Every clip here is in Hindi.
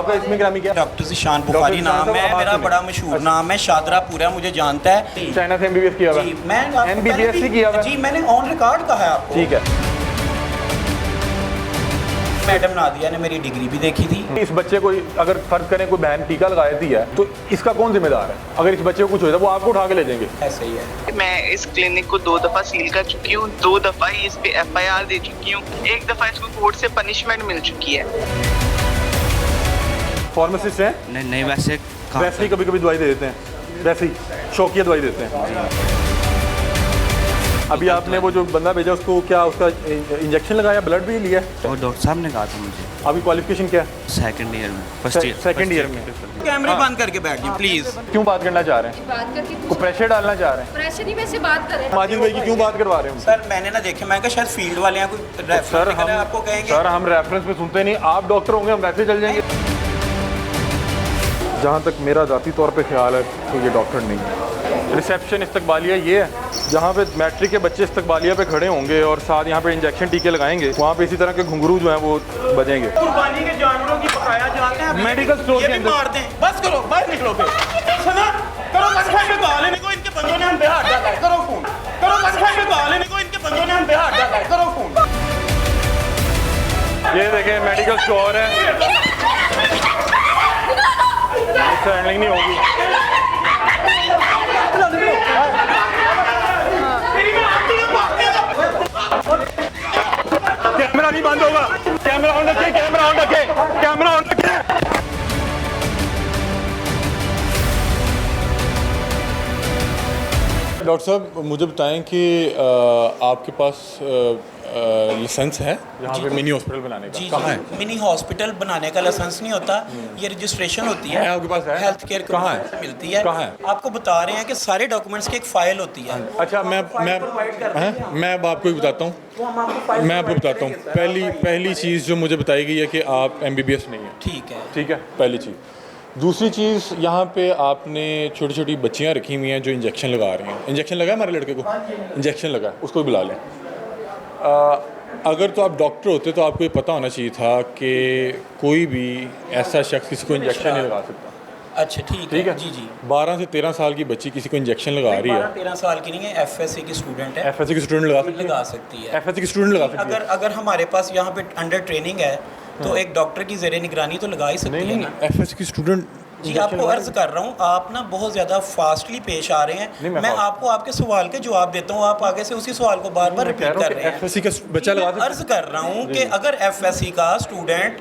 आपका इसमें ग्रामी क्या? डॉक्टर ज़ीशान बुखारी नाम है मेरा, बड़ा मशहूर नाम है, शादरा पूरा मुझे जानता है। चाइना से एमबीबीएस किया हुआ? जी मैं एमबीबीएस से किया हुआ? जी मैंने ऑन रिकॉर्ड कहा है आपको। ठीक है। मैडम नादिया ने मेरी डिग्री भी देखी थी। इस बच्चे को अगर फर्ज करें कोई बहन टीका लगा देती है तो इसका कौन जिम्मेदार है? अगर इस बच्चे को कुछ हो जाए वो आपको उठा के ले जाएंगे। ऐसे ही है। मैं इस क्लिनिक को 2 दफ़ा सील कर चुकी हूँ, 2 दफ़ा ही इस पे FIR दे चुकी हूँ, 1 दफ़ा इसको कोर्ट से पनिशमेंट मिल चुकी है। फार्मासिस्ट हैं? नहीं वैसे वैसे ही कभी कभी दवाई दे देते हैं, वैसे ही शौकिया दवाई देते हैं। अभी आपने वो जो बंदा भेजा उसको क्या उसका इंजेक्शन लगाया, ब्लड भी लिया? वो डॉक्टर साहब ने कहा था मुझे। अभी क्वालिफिकेशन क्या है? सेकंड ईयर में, फर्स्ट ईयर में। कैमरे बंद करके बैठ जाओ प्लीज। क्यों बात करना चाह रहे हैं? बात करके को प्रेशर डालना चाह रहे हैं? प्रेशर नहीं, वैसे बात कर रहे हैं। माजिद भाई की क्यों बात करवा रहे हैं? सर मैंने ना देखे, मैं कहा शायद फील्ड वाले हैं, कोई रेफरेंस आपको कहेंगे। सर हम रेफरेंस में सुनते नहीं, आप डॉक्टर होंगे हम वैसे चल जाएंगे। जहाँ तक मेरा ज़ाती तौर पे ख्याल है तो ये डॉक्टर नहीं है। रिसेप्शन इस्तकबालिया ये है जहाँ पे मैट्रिक के बच्चे इस्तकबालिया पे खड़े होंगे और साथ यहाँ पे इंजेक्शन टीके लगाएंगे, वहाँ पे इसी तरह के घुंघरू जो हैं वो बजेंगे। कुर्बानी के जानवरों की बकाया जानते हैं, मेडिकल स्टोर के अंदर मारते हैं। बस करो, बाहर निकलो फिर। सुना करो, कन्फर्म में कॉल लेने को इनके बंदों ने हम पे हाथ डाला है, करो फोन करो, कन्फर्म में कॉल लेने को इनके बंदों ने हम पे हाथ डाला है, करो फोन। ये देखें मेडिकल स्टोर है, हैंडलिंग नहीं होगी। कैमरा नहीं बंद होगा, कैमरा ऑन रखें, कैमरा ऑन रखें, कैमरा ऑन रखें। डॉक्टर साहब मुझे बताएं कि आपके पास लाइसेंस है यहाँ पे मिनी हॉस्पिटल बनाने का? जी कहाँ है? मिनी हॉस्पिटल बनाने का लाइसेंस नहीं होता, ये रजिस्ट्रेशन होती है। आपके पास है? हेल्थ केयर कहाँ है? मिलती है। कहाँ है? आपको बता रहे हैं कि सारे डॉक्यूमेंट्स की एक फाइल होती है। अच्छा मैं अब आपको बताता हूँ, मैं आपको बताता हूँ। पहली चीज़ जो मुझे बताई गई है कि आप MBBS नहीं है। ठीक है, ठीक है, पहली चीज़। दूसरी चीज़, यहाँ पे आपने छोटी छोटी बच्चियाँ रखी हुई हैं जो इंजेक्शन लगा रही हैं। इंजेक्शन लगा हमारे लड़के को? इंजेक्शन लगा, उसको भी बुला लें। अगर तो आप डॉक्टर होते तो आपको ये पता होना चाहिए था कि कोई भी ऐसा शख्स किसी को इंजेक्शन नहीं लगा सकता। अच्छा ठीक है जी जी। 12 से 13 साल की बच्ची किसी को इंजेक्शन लगा रही है। 13 साल की नहीं है, FSC की स्टूडेंट है। FSC की स्टूडेंट लगा सकती है। FSC की स्टूडेंट लगा सकती है। अगर हमारे पास यहाँ पे अंडर ट्रेनिंग है तो एक डॉक्टर की ज़ेरे निगरानी तो लगा ही सकती है ना। FSC की स्टूडेंट जी आपको अर्ज कर रहा हूँ, आप ना बहुत ज़्यादा फास्टली पेश आ रहे हैं। मैं आपको आपके सवाल के जवाब देता हूँ, आप आगे से उसी सवाल को बार बार रिपीट कर रहे हैं। FSC का बच्चा लगा सकता है? अर्ज कर रहा हूँ कि अगर FSC का स्टूडेंट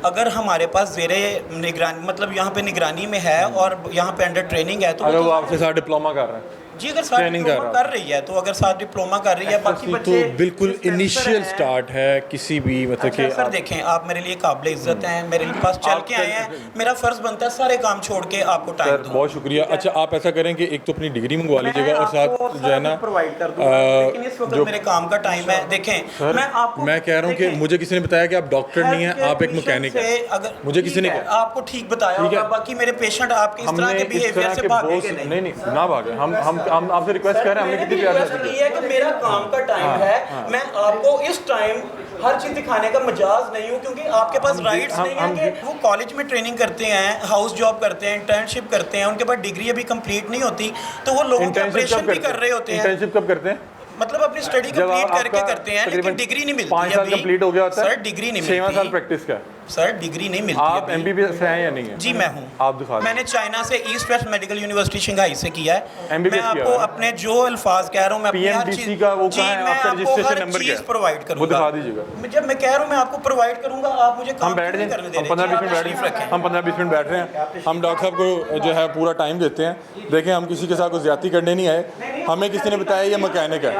अगर हमारे पास ज़ेरे निगरानी मतलब यहाँ पे निगरानी में है और यहाँ पे अंडर ट्रेनिंग है तो अगर वो आपके साथ डिप्लोमा कर रहा है जी, अगर साथ डिप्लोमा कर रही है तो अगर साथ डिप्लोमा कर रही है बाकी बच्चे तो बिल्कुल इनिशियल स्टार्ट है किसी भी मतलब कि सर देखें आप मेरे लिए काबिल इज्जत हैं, मेरे पास चल के आए हैं, मेरा फर्ज बनता है सारे काम छोड़ के आपको टाइम दूं। बहुत शुक्रिया। अच्छा आप ऐसा करें कि एक तो अपनी डिग्री मंगवा लीजिएगा और साथ जो है ना प्रोवाइड कर दूंगा, लेकिन इस वक्त मेरे काम का टाइम है। देखें मैं कह रहा हूँ कि मुझे किसी ने बताया कि आप डॉक्टर नहीं हैं, आप एक मैकेनिक हैं। अगर मुझे किसी ने आपको ठीक बताया होगा, बाकी मेरे पेशेंट आपके इस तरह के बिहेवियर से भागेंगे नहीं ना भागे। हम आपसे रिक्वेस्ट कर रहे हैं, हमने कितनी प्यार से ये है कि मेरा काम का टाइम है, मैं आपको इस टाइम हर चीज दिखाने का मजाज नहीं हूँ क्योंकि आपके पास राइट्स नहीं है कि वो कॉलेज में ट्रेनिंग करते हैं, हाउस जॉब करते हैं, इंटर्नशिप करते हैं, उनके पास डिग्री अभी कंप्लीट नहीं होती तो वो लोगों के ऑपरेशन भी कर रहे होते हैं। इंटर्नशिप कब करते हैं? मतलब अपनी स्टडी कंप्लीट करके करते हैं लेकिन डिग्री नहीं मिलती। 5 साल कंप्लीट हो गया होता है सर, डिग्री नहीं मिलती। 6 साल प्रैक्टिस का सर डिग्री नहीं मिलती। आप MBBS से हैं या नहीं है? जी मैं हूँ। आप दिखा दें। मैंने चाइना से east west medical university Shanghai से किया है। MBBS मैं आपको अपने जो अल्फाज कह रहा हूँ मैं अपनी हर PMDC का वो कहाँ है? आपका रजिस्ट्रेशन नंबर क्या है? प्रोवाइड करूँगा, वो दिखा दीजिएगा। जब मैं कह रहा हूँ मैं आपको प्रोवाइड करूँगा, आप मुझे हम बैठ जाएं, हम 15-20 मिनट बैठ रहे हैं, हम 15-20 मिनट बैठ रहे हैं। हम डॉक्टर साहब को जो है पूरा टाइम देते हैं। देखें हम किसी के साथ कोई ज्यादती करने नहीं आए, हमें किसी ने बताया ये मैकेनिक है।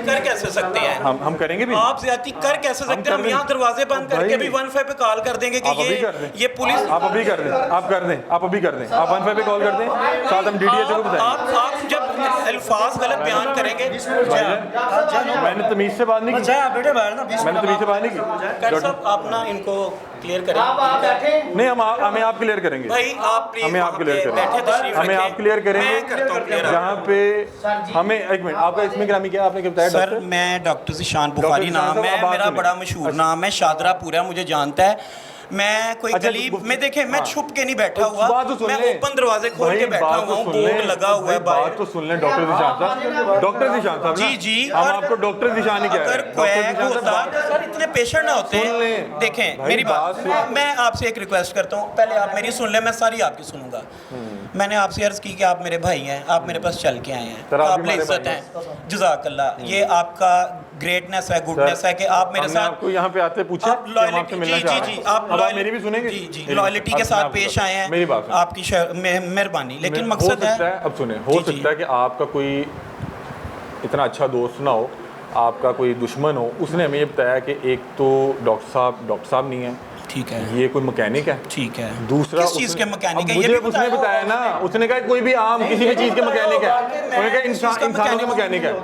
कर कैसे सकते हैं? हम करेंगे भी। आप ज्यादा कर कैसे सकते हैं? हम यहाँ दरवाजे बंद करके भी 15 पे कॉल कर देंगे कि ये पुलिस। आप अभी कर दें, आप कर दें, आप अभी कर दें, आप 15 पे कॉल कर दें, साथ हम DDHO को बताएंगे। आप जब अल्फाज गलत बयान करेंगे, मैंने तमीज से बात नहीं की, मैंने तमीज से बात नहीं की। कर साहब आप ना इनको क्लियर करें। नहीं हमें आप क्लियर करेंगे भाई आप हमें आप क्लियर करेंगे, हमें आप क्लियर करेंगे जहाँ पे हमें। एक मिनट, आपका इसमें ग्रामी क्या आपने क्या बताया? सर मैं डॉक्टर ज़ीशान बुखारी नाम है मेरा, बड़ा मशहूर नाम है, शादरा पूरा मुझे जानता है। मैं कोई अच्छा, गली में देखें, मैं हाँ। छुप के नहीं बैठा हुआ, बात तो सुन मैं लें। ओपन दरवाजे खोल भाई, के बैठा बात तो हुआ हूँ, सुन बोर्ड लें। लगा हुआ है भाई, बाहर। बात तो सुन लें डॉक्टर जिशान साहब, डॉक्टर जिशान साहब ना, जी, जी, हम और आपको डॉक्टर जिशान ही कह रहे अगर हैं। क्वैक डॉक्टर जिशान होता साहब, तो सर इतने पेशेंट ना होते। सुन लें। देखें भाई, मेरी बात, बात सुन- मैं आपसे एक रिक्वेस्ट करता हूँ, पहले आप मेरी सुन लें, मैं सारी आपकी सुनूंगा। मैंने आपसे अर्ज की कि आप मेरे भाई हैं, आप मेरे पास चल के आए हैं, सर, आप भी काबिल हमारे इज्जत भाई हैं, जज़ाकल्लाह। ये आपका ग्रेटनेस है, गुडनेस है कि आप मेरे हमने साथ आपको यहाँ पे आते पूछा आप कि हम आपसे लॉयल्टी, मिलना जी चाह जी रहे जी, हैं। आप अब आप मेरी भी सुनेंगे? जी जी, मेरी- लॉयल्टी के अब साथ मैं पेश आपको- आए हैं, मेरी बात सुनो। आपकी मेहरबानी, लेकिन हो मकसद सकता है, है, अब सुने, हो जी, जी। सकता है कि आपका कोई इतना अच्छा दोस्त ना हो, आपका कोई दुश्मन हो। उसने हमें ये बताया कि एक तो डॉक्टर साहब नहीं है, ठीक है, ये कोई मैकेनिक है, ठीक है। दूसरा किस चीज़ उसने- के मैकेनिक अब है, ये मुझे भी उसने बताया ना, उसने कहा कोई भी आम किसी भी चीज़ के मैकेनिक है, उन्होंने कहा इंसानों के मैकेनिक है,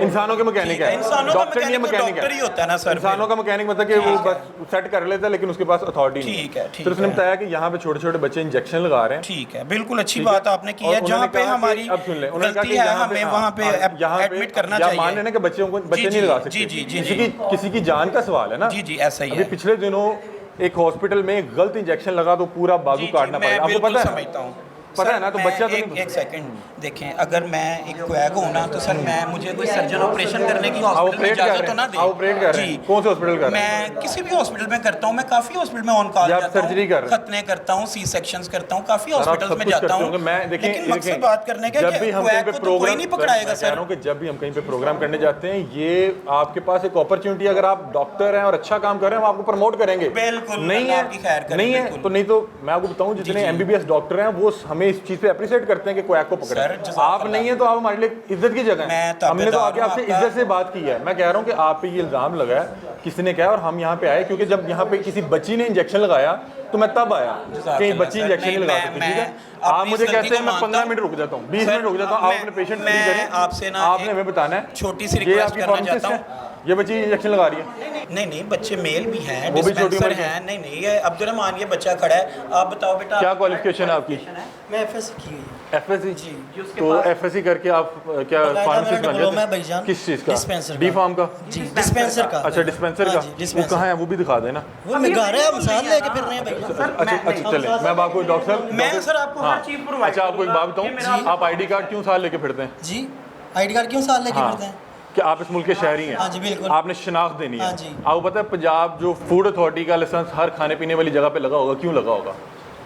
इंसानों के मैकेनिक है, इंसानों का डॉक्टर नहीं मैकेनिक तो मैकेनिक डॉक्टर ही होता है ना सर। इंसानों का मैकेनिक मतलब कि वो बस सेट कर लेता है, लेकिन उसके पास अथॉरिटी नहीं ठीक है, ठीक फिर उसने है। बताया कि यहाँ पे छोटे छोटे बच्चे इंजेक्शन लगा रहे हैं। ठीक है, बिल्कुल अच्छी ठीक है? बात आपने की और है, जहाँ उन्होंने पे कहा कि- हमारी अब सुन ले, उन्होंने कहा गलती कि है यहाँ हमें पे- वहाँ पे यहाँ पे एडमिट करना या चाहिए। मान लेना कि बच्चे जी, नहीं लगा जी, सकते, जी, जी, जी। किसी की जान का सवाल है ना। जी जी, ऐसा ही अभी है। पिछले दिनों एक हॉस्पिटल में एक गलत इंजेक्शन लगा तो पूरा बाजू जी, जी, काटना मैं पड़ा, आपको बिल्कुल पता है? समझता हूँ। पता है सर, ना, तो मैं बच्चा तो एक नहीं- सेकंड देखें, अगर मैं एक क्वैक हूँ ना, तो सर मैं मुझे कोई सर्जन ऑपरेशन करने की आप हॉस्पिटल में ऑपरेट कर इजाजत रहे तो ना हैं, दे। आप ऑपरेट कर रहे हैं, कौन से हॉस्पिटल कर रहे हैं? मैं किसी भी हॉस्पिटल में करता हूँ, मैं काफ़ी हॉस्पिटल में ऑन कॉल या आप जाता सर्जरी कर हूँ, रहे हैं? खतने करता हूँ, सी सेक्शंस करता हूँ, काफ़ी सर, आप हॉस्पिटल्स सब में कुछ जाता करते हूँ। होंगे। मैं देखें, लेकिन मकसद देखें, बात करने का जब भी हम कहीं पे तो कोई नहीं पकड़ाएगा मैं कह रहा सर। हूँ कि जब भी हम कहीं पे प्रोग्राम करने जाते हैं, ये आपके पास एक अपॉर्चुनिटी, अगर आप डॉक्टर हैं और अच्छा काम कर रहे हैं, हम आपको प्रमोट करेंगे। बिल्कुल, नहीं अल्लाह है, आपकी खैर करे, नहीं है बिल्कुल। तो नहीं तो मैं आपको बताऊं, जितने जी। एमबीबीएस डॉक्टर हैं वो हमें इस चीज़ पे अप्रिशिएट करते हैं कि क्वैक को सर, पकड़े। जज़ाकल्लाह। आप नहीं है तो आप हमारे लिए इज्जत की जगह मैं है। ताबेदार हमने तो आके हूं आपसे आपका। इज्जत से बात की है। मैं कह रहा हूँ कि आप पे ये इल्ज़ाम लगा है, किसी ने कहा, और हम यहाँ पे आए क्योंकि जब यहाँ पे किसी बच्ची ने इंजेक्शन लगाया तो मैं तब आया कि बच्ची सर, इंजेक्शन नहीं नहीं, लगा मैं- सकती। मैं ठीक है, अपनी आप मुझे इस गलती कहते हैं को मैं मानता 15 हूं। मिनट रुक जाता हूँ, 20 सर, मिनट रुक जाता हूँ, आप मैं- अपने पेशेंट मैं फ्री करें। आपसे ना आपने एक हमें बताना है, छोटी सी ये रिक्वेस्ट आपकी करना फार्मासिस्ट चाहता है, ये बच्ची इंजेक्शन लगा रही है। नहीं नहीं, बच्चे मेल भी हैं, वो भी छोटी डिस्पेंसर उम्र के हैं। नहीं नहीं, ये अब्दुलरहमान, ये बच्चा खड़ा है, आप बताओ बेटा। क्या क्वालिफिकेशन है आपकी? मैं एफएस की हुई है। एफएससी जी, उसके तो पास- एफएससी करके आप क्या बाकायदा फार्मासिस्ट मेरा बन डिप्लोमा है जाते भाईजान। किस चीज़ का? डिस्पेंसर डी का। फार्म का? जी, डिस्पेंसर का। अच्छा, डिस्पेंसर हाँ का। जी, वो डिस्पेंसर। कहाँ है, वो भी दिखा देना। वो निगाह रहे हैं, हम साथ लेके फिर रहे हैं भाईजान। अच्छा चले, मैं अब आपको डॉक्टर साहब मैं सर आपको हर चीज़ प्रोवाइड अच्छा, आपको एक बात बताऊँ, आप आईडी कार्ड क्यों साथ लेके फिरते हैं? जी, आईडी कार्ड क्यों साथ लेके हाँ, फिरते हैं? कि आप इस मुल्क के शहरी हैं। हाँ जी, बिल्कुल। आपने शनाख्त देनी है। हाँ जी। आपको पता है पंजाब जो फूड अथॉरिटी का लाइसेंस हर खाने पीने वाली जगह पे लगा होगा, क्यों लगा होगा?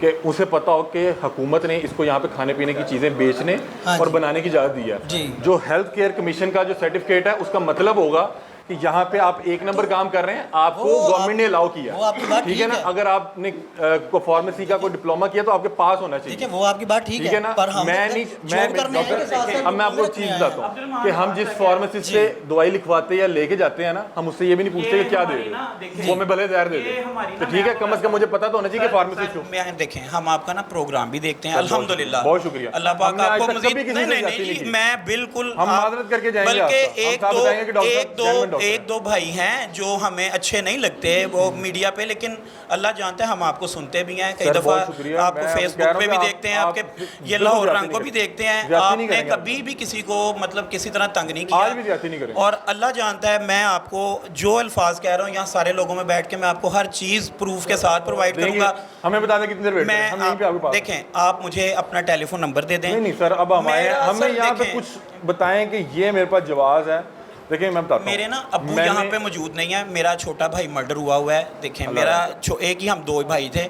कि उसे पता हो कि हुकूमत ने इसको यहाँ पे खाने पीने की चीज़ें बेचने हाँ और जी। बनाने की इजाज़त दी है। जी। जो हेल्थ केयर कमीशन का जो सर्टिफिकेट है, उसका मतलब होगा कि यहाँ पे आप एक नंबर काम कर रहे हैं, आपको वो गवर्नमेंट ने अलाउ किया। वो आपकी बात ठीक है ठीक ना? है। अगर आपने को फार्मेसी का कोई डिप्लोमा किया तो आपके पास होना चाहिए। ठीक है, वो आपकी बात ठीक ठीक है ना? पर हम मैं नहीं, जॉब करने आए के साथ साथ अब मैं आपको मेहनत चीज़ में आए बताता हैं। हूँ कि हम जिस फार्मासिस्ट से दवाई लिखवाते या लेके जाते हैं ना, हम उससे ये भी नहीं पूछते कि क्या दे रहे हो, वो हमें भले जहर दे दे। तो ठीक है, कम से कम मुझे पता तो होना चाहिए कि फार्मासिस्ट हूँ। मैं देखें, हम आपका ना प्रोग्राम भी देखते हैं, अल्हम्दुलिल्लाह, बहुत शुक्रिया। अल्लाह पाक हमने आज आपको तक मजीद कभी किसी नहीं से नहीं जाती नहीं नहीं जी, की। मैं बिल्कुल हम माजरत करके जाएंगे बल्कि आपका। हम साहब बताएंगे कि डॉक्टर साहब genuine डॉक्टर एक दो भाई हैं जो हमें अच्छे नहीं लगते वो मीडिया पे, लेकिन अल्लाह जानता है हम आपको सुनते भी हैं, कई सर, दफ़ा बहुत शुक्रिया। आपको मैं कह फेसबुक रहा हूं पे कि भी आप- देखते हैं, आप आपके ये बिल्कुल लाहौर ज्यादती रंग को नहीं भी करेंगे। देखते हैं, ज्यादती नहीं आपने करेंगे कभी भी किसी को मतलब किसी तरह तंग नहीं आज भी किया, ज्यादती नहीं करेंगे। और अल्लाह जानता है मैं आपको जो अल्फाज कह रहा हूँ यहाँ सारे लोगों में बैठ के मैं आपको हर चीज़ प्रूफ के साथ प्रोवाइड देंगे। करूँगा। हमें बता दें कितनी देर वेट करें, हम यहीं पे आपके पास। देखें, आप मुझे अपना टेलीफोन नंबर दे दें। नहीं नहीं सर, अब हम आए हैं, मेरा हमें सर यहाँ पे देखें, कुछ बताएं कि ये मेरे पास जवाब है। देखिए मैं बताता हूं। मेरे ना अब्बू यहाँ पे मौजूद नहीं है, मेरा छोटा भाई मर्डर हुआ है। देखें, मेरा एक ही हम दो भाई थे,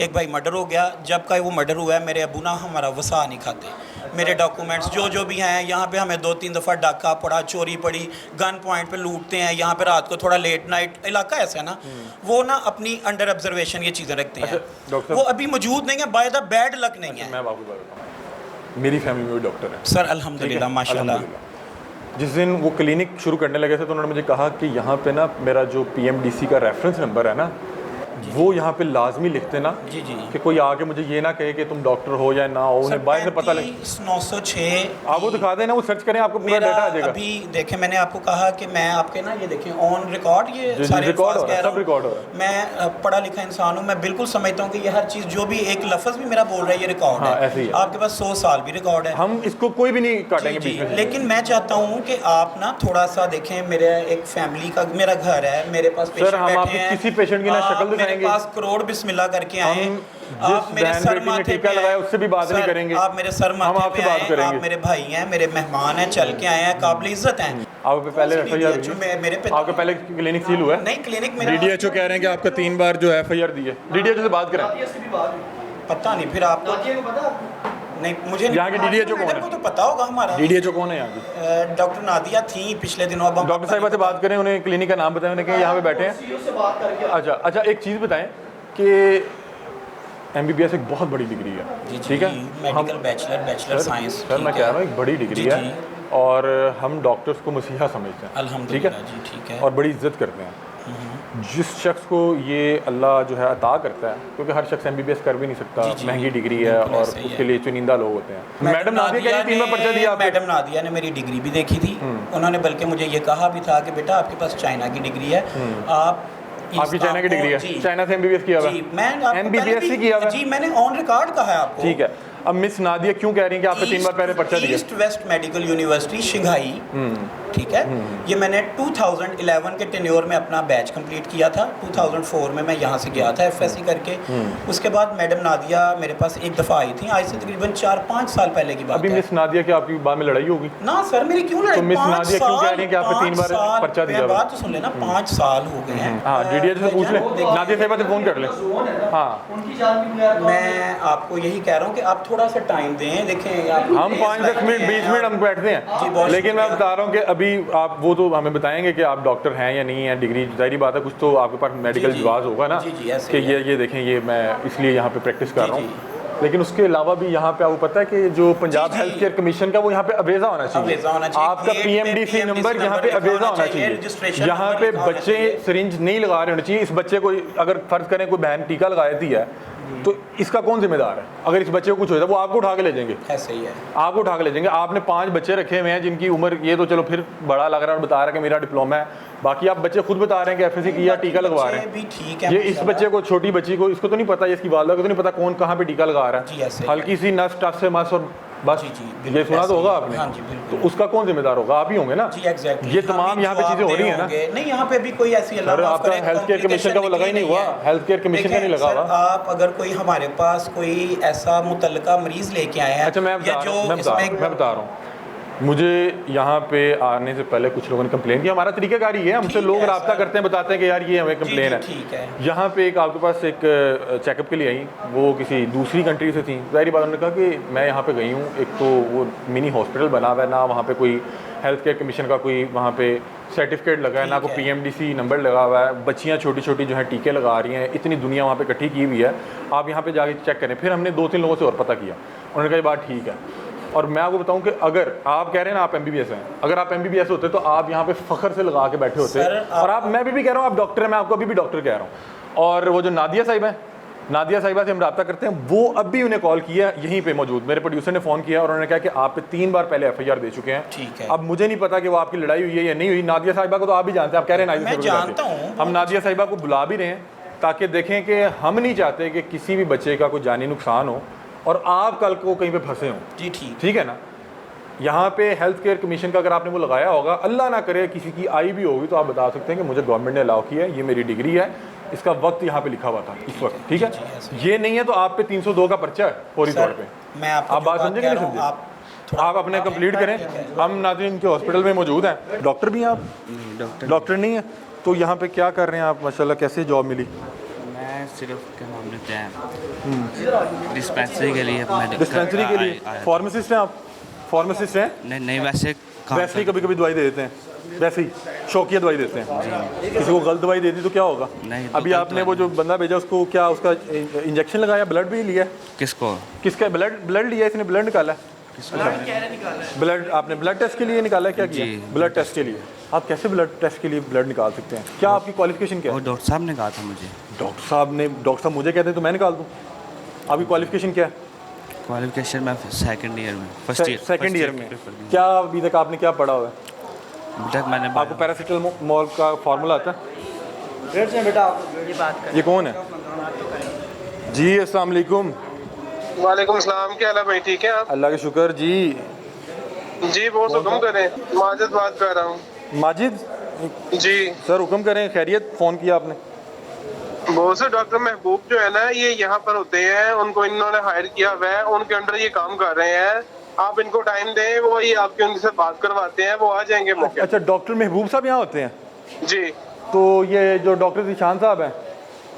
एक भाई मर्डर हो गया। जब का वो मर्डर हुआ है, मेरे अब्बू ना हमारा वसा नहीं खाते। मेरे डॉक्यूमेंट्स जो भी हैं, यहाँ पे हमें 2-3 दफ़ा डाका पड़ा, चोरी पड़ी, गन पॉइंट पे लूटते हैं, यहाँ पे रात को थोड़ा लेट नाइट इलाका ऐसा है ना, वो ना अपनी अंडर ऑब्जर्वेशन ये चीज़ें रखते हैं। अच्छा, डॉक्टर वो अभी मौजूद नहीं है, बाय द बैड लक नहीं है। मैं आपको बता देता हूं, मेरी फैमिली में भी डॉक्टर है। सर अल्हम्दुलिल्लाह, माशाल्लाह। अल्हम्दुलिल्लाह। जिस दिन वो क्लिनिक शुरू करने लगे थे तो उन्होंने मुझे कहा कि यहाँ पे ना मेरा जो PMDC का रेफरेंस नंबर है ना, वो यहाँ पे लाजमी लिखते ना, जी जी, कि कोई आके मुझे ये ना कहे कि तुम डॉक्टर हो या ना हो, उन्हें बाहर से पता लगे। 906 आप वो दिखा देना, वो सर्च करें, आपको पूरा मेरा डाटा आ जाएगा। अभी देखें, मैंने आपको कहा कि मैं आपके ना ये देखें ऑन रिकॉर्ड ये जी, सारे रिकॉर्ड अल्फाज हो रहा है, कह रहा सब हूं। रिकॉर्ड हो रहा है। मैं पढ़ा लिखा इंसान हूँ, मैं बिल्कुल समझता हूँ कि ये हर चीज़ जो भी एक लफ्ज़ भी मेरा बोल रहा है ये रिकॉर्ड हाँ, है। ऐसे ही है। आपके पास 100 साल भी रिकॉर्ड है। हम इसको कोई भी नहीं काटेंगे जी, बीच में से। लेकिन मैं चाहता हूँ कि आप ना थोड़ा सा देखें, मेरे एक फैमिली का मेरा घर है, मेरे पास सर, पेशेंट हम बैठे आपको हैं। किसी पेशेंट की ना आप शक्ल मेरे लगाएंगे। पास करोड़ बिस्मिल्लाह करके आए, हम आप मेरे जिस सर बहन बेटी ने माथे टीका पे लगाया आए। उससे भी बात नहीं सर, करेंगे। आप मेरे सर हम माथे आपसे पे बात आए, करेंगे। आप मेरे भाई हैं, मेरे मेहमान हैं, चल के आए हैं, काबिल इज्जत हैं। आप पे पहले DDHO एफआईआर मेरे पे आपका पहले क्लिनिक सील हुआ है? नहीं, क्लिनिक मेरा डीडीएचओ कह रहे हैं कि आपका 3 बार जो एफआईआर दी है। डीडीएचओ से बात करें। पता नहीं, फिर आपको नहीं, मुझे नहीं यहाँ की पता। DDHO कौन है? मेरे को तो पता होगा हमारा। डीडीएचओ कौन है यहाँ की? डॉक्टर नादिया थी पिछले दिनों। अब हम डॉक्टर साहिबा से बात करें, उन्हें क्लिनिक का नाम बताएं, उन्हें कहें यहाँ पे बैठे हैं। अच्छा अच्छा, एक चीज़ बताएं कि एमबीबीएस एक बहुत बड़ी डिग्री है, ठीक है? Medical bachelor science. सर मैं कह रहा हूँ एक बड़ी डिग्री जी, है जी। और हम डॉक्टर्स को मसीहा समझते हैं, ठीक अल्हम्दुलिल्लाह है? जी, ठीक है। और बड़ी इज्जत करते हैं। जिस शख्स को ये अल्लाह जो है अता करता है, क्योंकि हर शख्स एमबीबीएस कर भी नहीं सकता, जी, जी, महंगी डिग्री है बिल्कुल और ऐसे ही उसके है। लिए चुनिंदा लोग होते हैं। मैडम नादिया कह रही 3 बार पर्चा दिया आपने। मैडम नादिया ने मेरी डिग्री भी देखी थी। उन्होंने बल्कि मुझे ये कहा भी था कि बेटा आपके पास चाइना की डिग्री है, आप आपकी चाइना की डिग्री है? जी। चाइना से एमबीबीएस किया हुआ जी, है? मैं आपको एमबीबीएस पहले ही भी- किया हुआ है? जी, मैंने ऑन रिकॉर्ड कहा है आपको। ठीक है। अब मिस नादिया क्यों कह रही हैं कि आपने 3 बार पहले पर्चा दिया? East west medical university Shanghai, ठीक है? ये मैंने 2011 के टेन्योर में अपना बैच कंप्लीट किया था। 2004 में मैं यहाँ से गया था एफएससी करके। उसके बाद मैडम नादिया मेरे पास एक दफ़ा आई थी, आज से तकरीबन 4-5 साल पहले की बात अभी है। मिस नादिया की आपकी बाद में लड़ाई होगी? ना सर, मेरी क्यों लड़ाई? तो मिस 5 नादिया क्यों कह साल- रही हैं कि आपने 3 बार 5 साल, पर्चा दिया मेरी हुआ है? बात तो सुन लेना, 5 साल हो गए हैं। हाँ, डीडीएचओ से पूछ लें, नादिया साहिबा से फ़ोन कर लें। हाँ, मैं आपको यही कह रहा हूँ कि आप थोड़ा सा टाइम दें। देखें आप हम 5-10 मिनट 20 मिनट हम बैठते जी, हैं, बहुत लेकिन मैं शुक्रिया। बता रहा हूँ कि अभी आप वो तो हमें बताएंगे कि आप डॉक्टर हैं या नहीं है, डिग्री जाहिर बात है कुछ तो आपके पास मेडिकल जी। जवाब होगा ना जी, जी, ऐसे कि ही है। ये देखें, ये मैं इसलिए यहाँ पे प्रैक्टिस कर जी, रहा हूँ। लेकिन उसके अलावा भी यहाँ पे आपको पता है कि जो पंजाब जी। हेल्थ केयर कमीशन का वो यहाँ पे अवेजा होना चाहिए। अवेजा होना चाहिए। आपका गेट पे पीएमडीसी नंबर यहाँ पे लिखा अवेजा होना होना चाहिए, चाहिए। रजिस्ट्रेशन यहाँ नंबर पे लिखा होना बच्चे चाहिए। सिरिंज नहीं लगा रहे होने चाहिए। इस बच्चे को अगर फर्ज करें कोई बहन टीका लगाती है तो इसका कौन जिम्मेदार है? अगर इस बच्चे को कुछ हो जाए वो आपको उठा के ले जाएंगे, ऐसे ही है। आपको उठा के ले जाएंगे। आपने 5 बच्चे रखे हुए हैं जिनकी उम्र, ये तो चलो फिर बड़ा लग रहा है और बता रहा है कि मेरा डिप्लोमा है, बाकी आप बच्चे खुद बता रहे हैं कि एफएससी किया, टीका लगवा रहे बच्चे भी हैं। ठीक है ये इस बच्चे को, छोटी बच्ची को, इसको तो नहीं पता, इसकी वालदा को तो नहीं पता कौन कहाँ पे टीका लगा रहा जी, है। ऐसे ही हल्की सी नस टस से मस और बस, जी, जी, ये बिल्कुल सुना ऐसे तो होगा ही। आपने। हाँ जी, बिल्कुल। तो उसका कौन जिम्मेदार होगा? आप ही होंगे ना। जी, एग्जैक्टली। ये तमाम यहाँ पे चीज़ें हो रही हैं ना। नहीं, यहाँ पे भी कोई ऐसी अल्लाह सर माफ आपका करे, हेल्थ केयर कमीशन का वो लगा ही नहीं हुआ, है। हेल्थ केयर कमीशन का नहीं लगा सर, हुआ। आप अगर कोई हमारे पास कोई ऐसा मुतल्लका मरीज लेके आए हैं, अच्छा, मैं या जो इसमें बता रहा हूँ, मुझे यहाँ पे आने से पहले कुछ लोगों ने कंप्लेन किया। हमारा तरीकाकार ही है, हमसे ठीक लोग है, रब्ता सर। करते हैं, बताते हैं कि यार ये हमें कंप्लेन है। ठीक है। यहाँ पे एक आपके पास एक चेकअप के लिए आई, वो किसी दूसरी कंट्री से थी। जाहिर बात, उन्होंने कहा कि मैं यहाँ पे गई हूँ, एक तो वो मिनी हॉस्पिटल बना हुआ है ना, वहाँ पे कोई हेल्थ केयर कमीशन का कोई वहाँ पे सर्टिफिकेट लगा है ना, कोई पीएमडीसी नंबर लगा हुआ है। बच्चियाँ छोटी छोटी जो है टीके लगा रही हैं, इतनी दुनिया वहाँ पे इकट्ठी की हुई है, आप यहाँ पे जाके चेक करें। फिर हमने 2-3 लोगों से और पता किया, उन्होंने कहा ये बात ठीक है। और मैं आपको बताऊं कि अगर आप कह रहे हैं ना आप एमबीबीएस हैं, अगर आप एमबीबीएस होते तो आप यहाँ पे फख्र से लगा के बैठे होते। और आप, मैं भी कह रहा हूँ आप डॉक्टर हैं, मैं आपको अभी भी डॉक्टर कह रहा हूँ। और वो जो नादिया साहिबा है, नादिया साहिबा से हम रब्ता करते हैं, वो अभी उन्हें कॉल किया, यहीं पे मौजूद मेरे प्रोड्यूसर ने फ़ोन किया और उन्होंने कहा कि आप पे 3 बार पहले एफआईआर दे चुके हैं। ठीक है। अब मुझे नहीं पता कि वो आपकी लड़ाई हुई है या नहीं हुई। नादिया साहिबा को तो आप भी जानते हैं, आप कह रहे हैं नादिया मैं साहिबा को जानता जानते हैं। हूँ। हम नादिया साहिबा को बुला भी रहे हैं ताकि देखें कि हम नहीं चाहते कि किसी भी बच्चे का कोई जानी नुकसान हो और आप कल को कहीं पे फंसे हों। जी, ठीक। ठीक है ना। यहाँ पे हेल्थ केयर कमीशन का अगर आपने वो लगाया होगा, अल्लाह ना करे किसी की आई भी होगी, तो आप बता सकते हैं कि मुझे गवर्नमेंट ने अलाउ किया है, ये मेरी डिग्री है, इसका वक्त यहाँ पे लिखा हुआ था इस वक्त। ठीक है, ये नहीं है तो आप पे 302 का पर्चा है फौरी तौर पे। मैं आपको आप बात समझे कि नहीं समझे? आप अपने कंप्लीट करें। हम नाज़रीन के हॉस्पिटल में मौजूद हैं। डॉक्टर भी हैं आप? डॉक्टर नहीं है तो यहाँ पे क्या कर रहे हैं आप? माशाल्लाह, कैसे जॉब मिली? मैं सिर्फ क्या नाम लेते हैं डिस्पेंसरी के लिए डिस्पेंसरी के लिए फार्मासिस्ट हैं आप? फार्मासिस्ट हैं? नहीं वैसे वैसे ही कभी कभी दवाई दे देते हैं, वैसे ही शौकिया दवाई देते हैं। किसी को गलत दवाई दे दी तो क्या होगा? नहीं, तो अभी गलत आपने वो जो बंदा भेजा उसको क्या उसका इंजेक्शन लगाया, ब्लड भी लिया? किसको? किसका ब्लड लिया? इसने ब्लड निकाला? ब्लड आपने ब्लड टेस्ट के लिए निकाला है? क्या किया? ब्लड टेस्ट के लिए। आप कैसे ब्लड टेस्ट के लिए ब्लड निकाल सकते हैं? क्या आपकी क्वालिफिकेशन क्या वो है? डॉक्टर साहब ने कहा था मुझे। डॉक्टर साहब मुझे कहते हैं तो मैं निकाल दूँ? आपकी क्वालिफिकेशन क्या है? क्वालिफिकेशन में सेकंड ईयर में, फर्स्ट ईयर में। क्या अभी तक आपने क्या पढ़ा हुआ है? अभी तक मैंने आपको पैरासीटामोल का फार्मूला आता है? ये कौन है जी? अस्सलाम वालेकुम। वालेकुम सलाम, क्या हाल है भाई? ठीक है आप? अल्लाह का शुक्र जी। जी बहुत हुक्म करें, माजिद बात कर रहा हूँ। माजिद जी सर, हुक्म करें, खैरियत? फ़ोन किया आपने? बहुत से डॉक्टर महबूब जो है ना ये यहाँ पर होते हैं, उनको इन्होंने हायर किया हुआ है, उनके अंडर ये काम कर रहे हैं। आप इनको टाइम दें, वो ही आपके उनसे बात करवाते हैं, वो आ जाएंगे मौके। अच्छा, डॉक्टर महबूब साहब यहाँ होते हैं? जी तो ये जो डॉक्टर जिशान साहब हैं,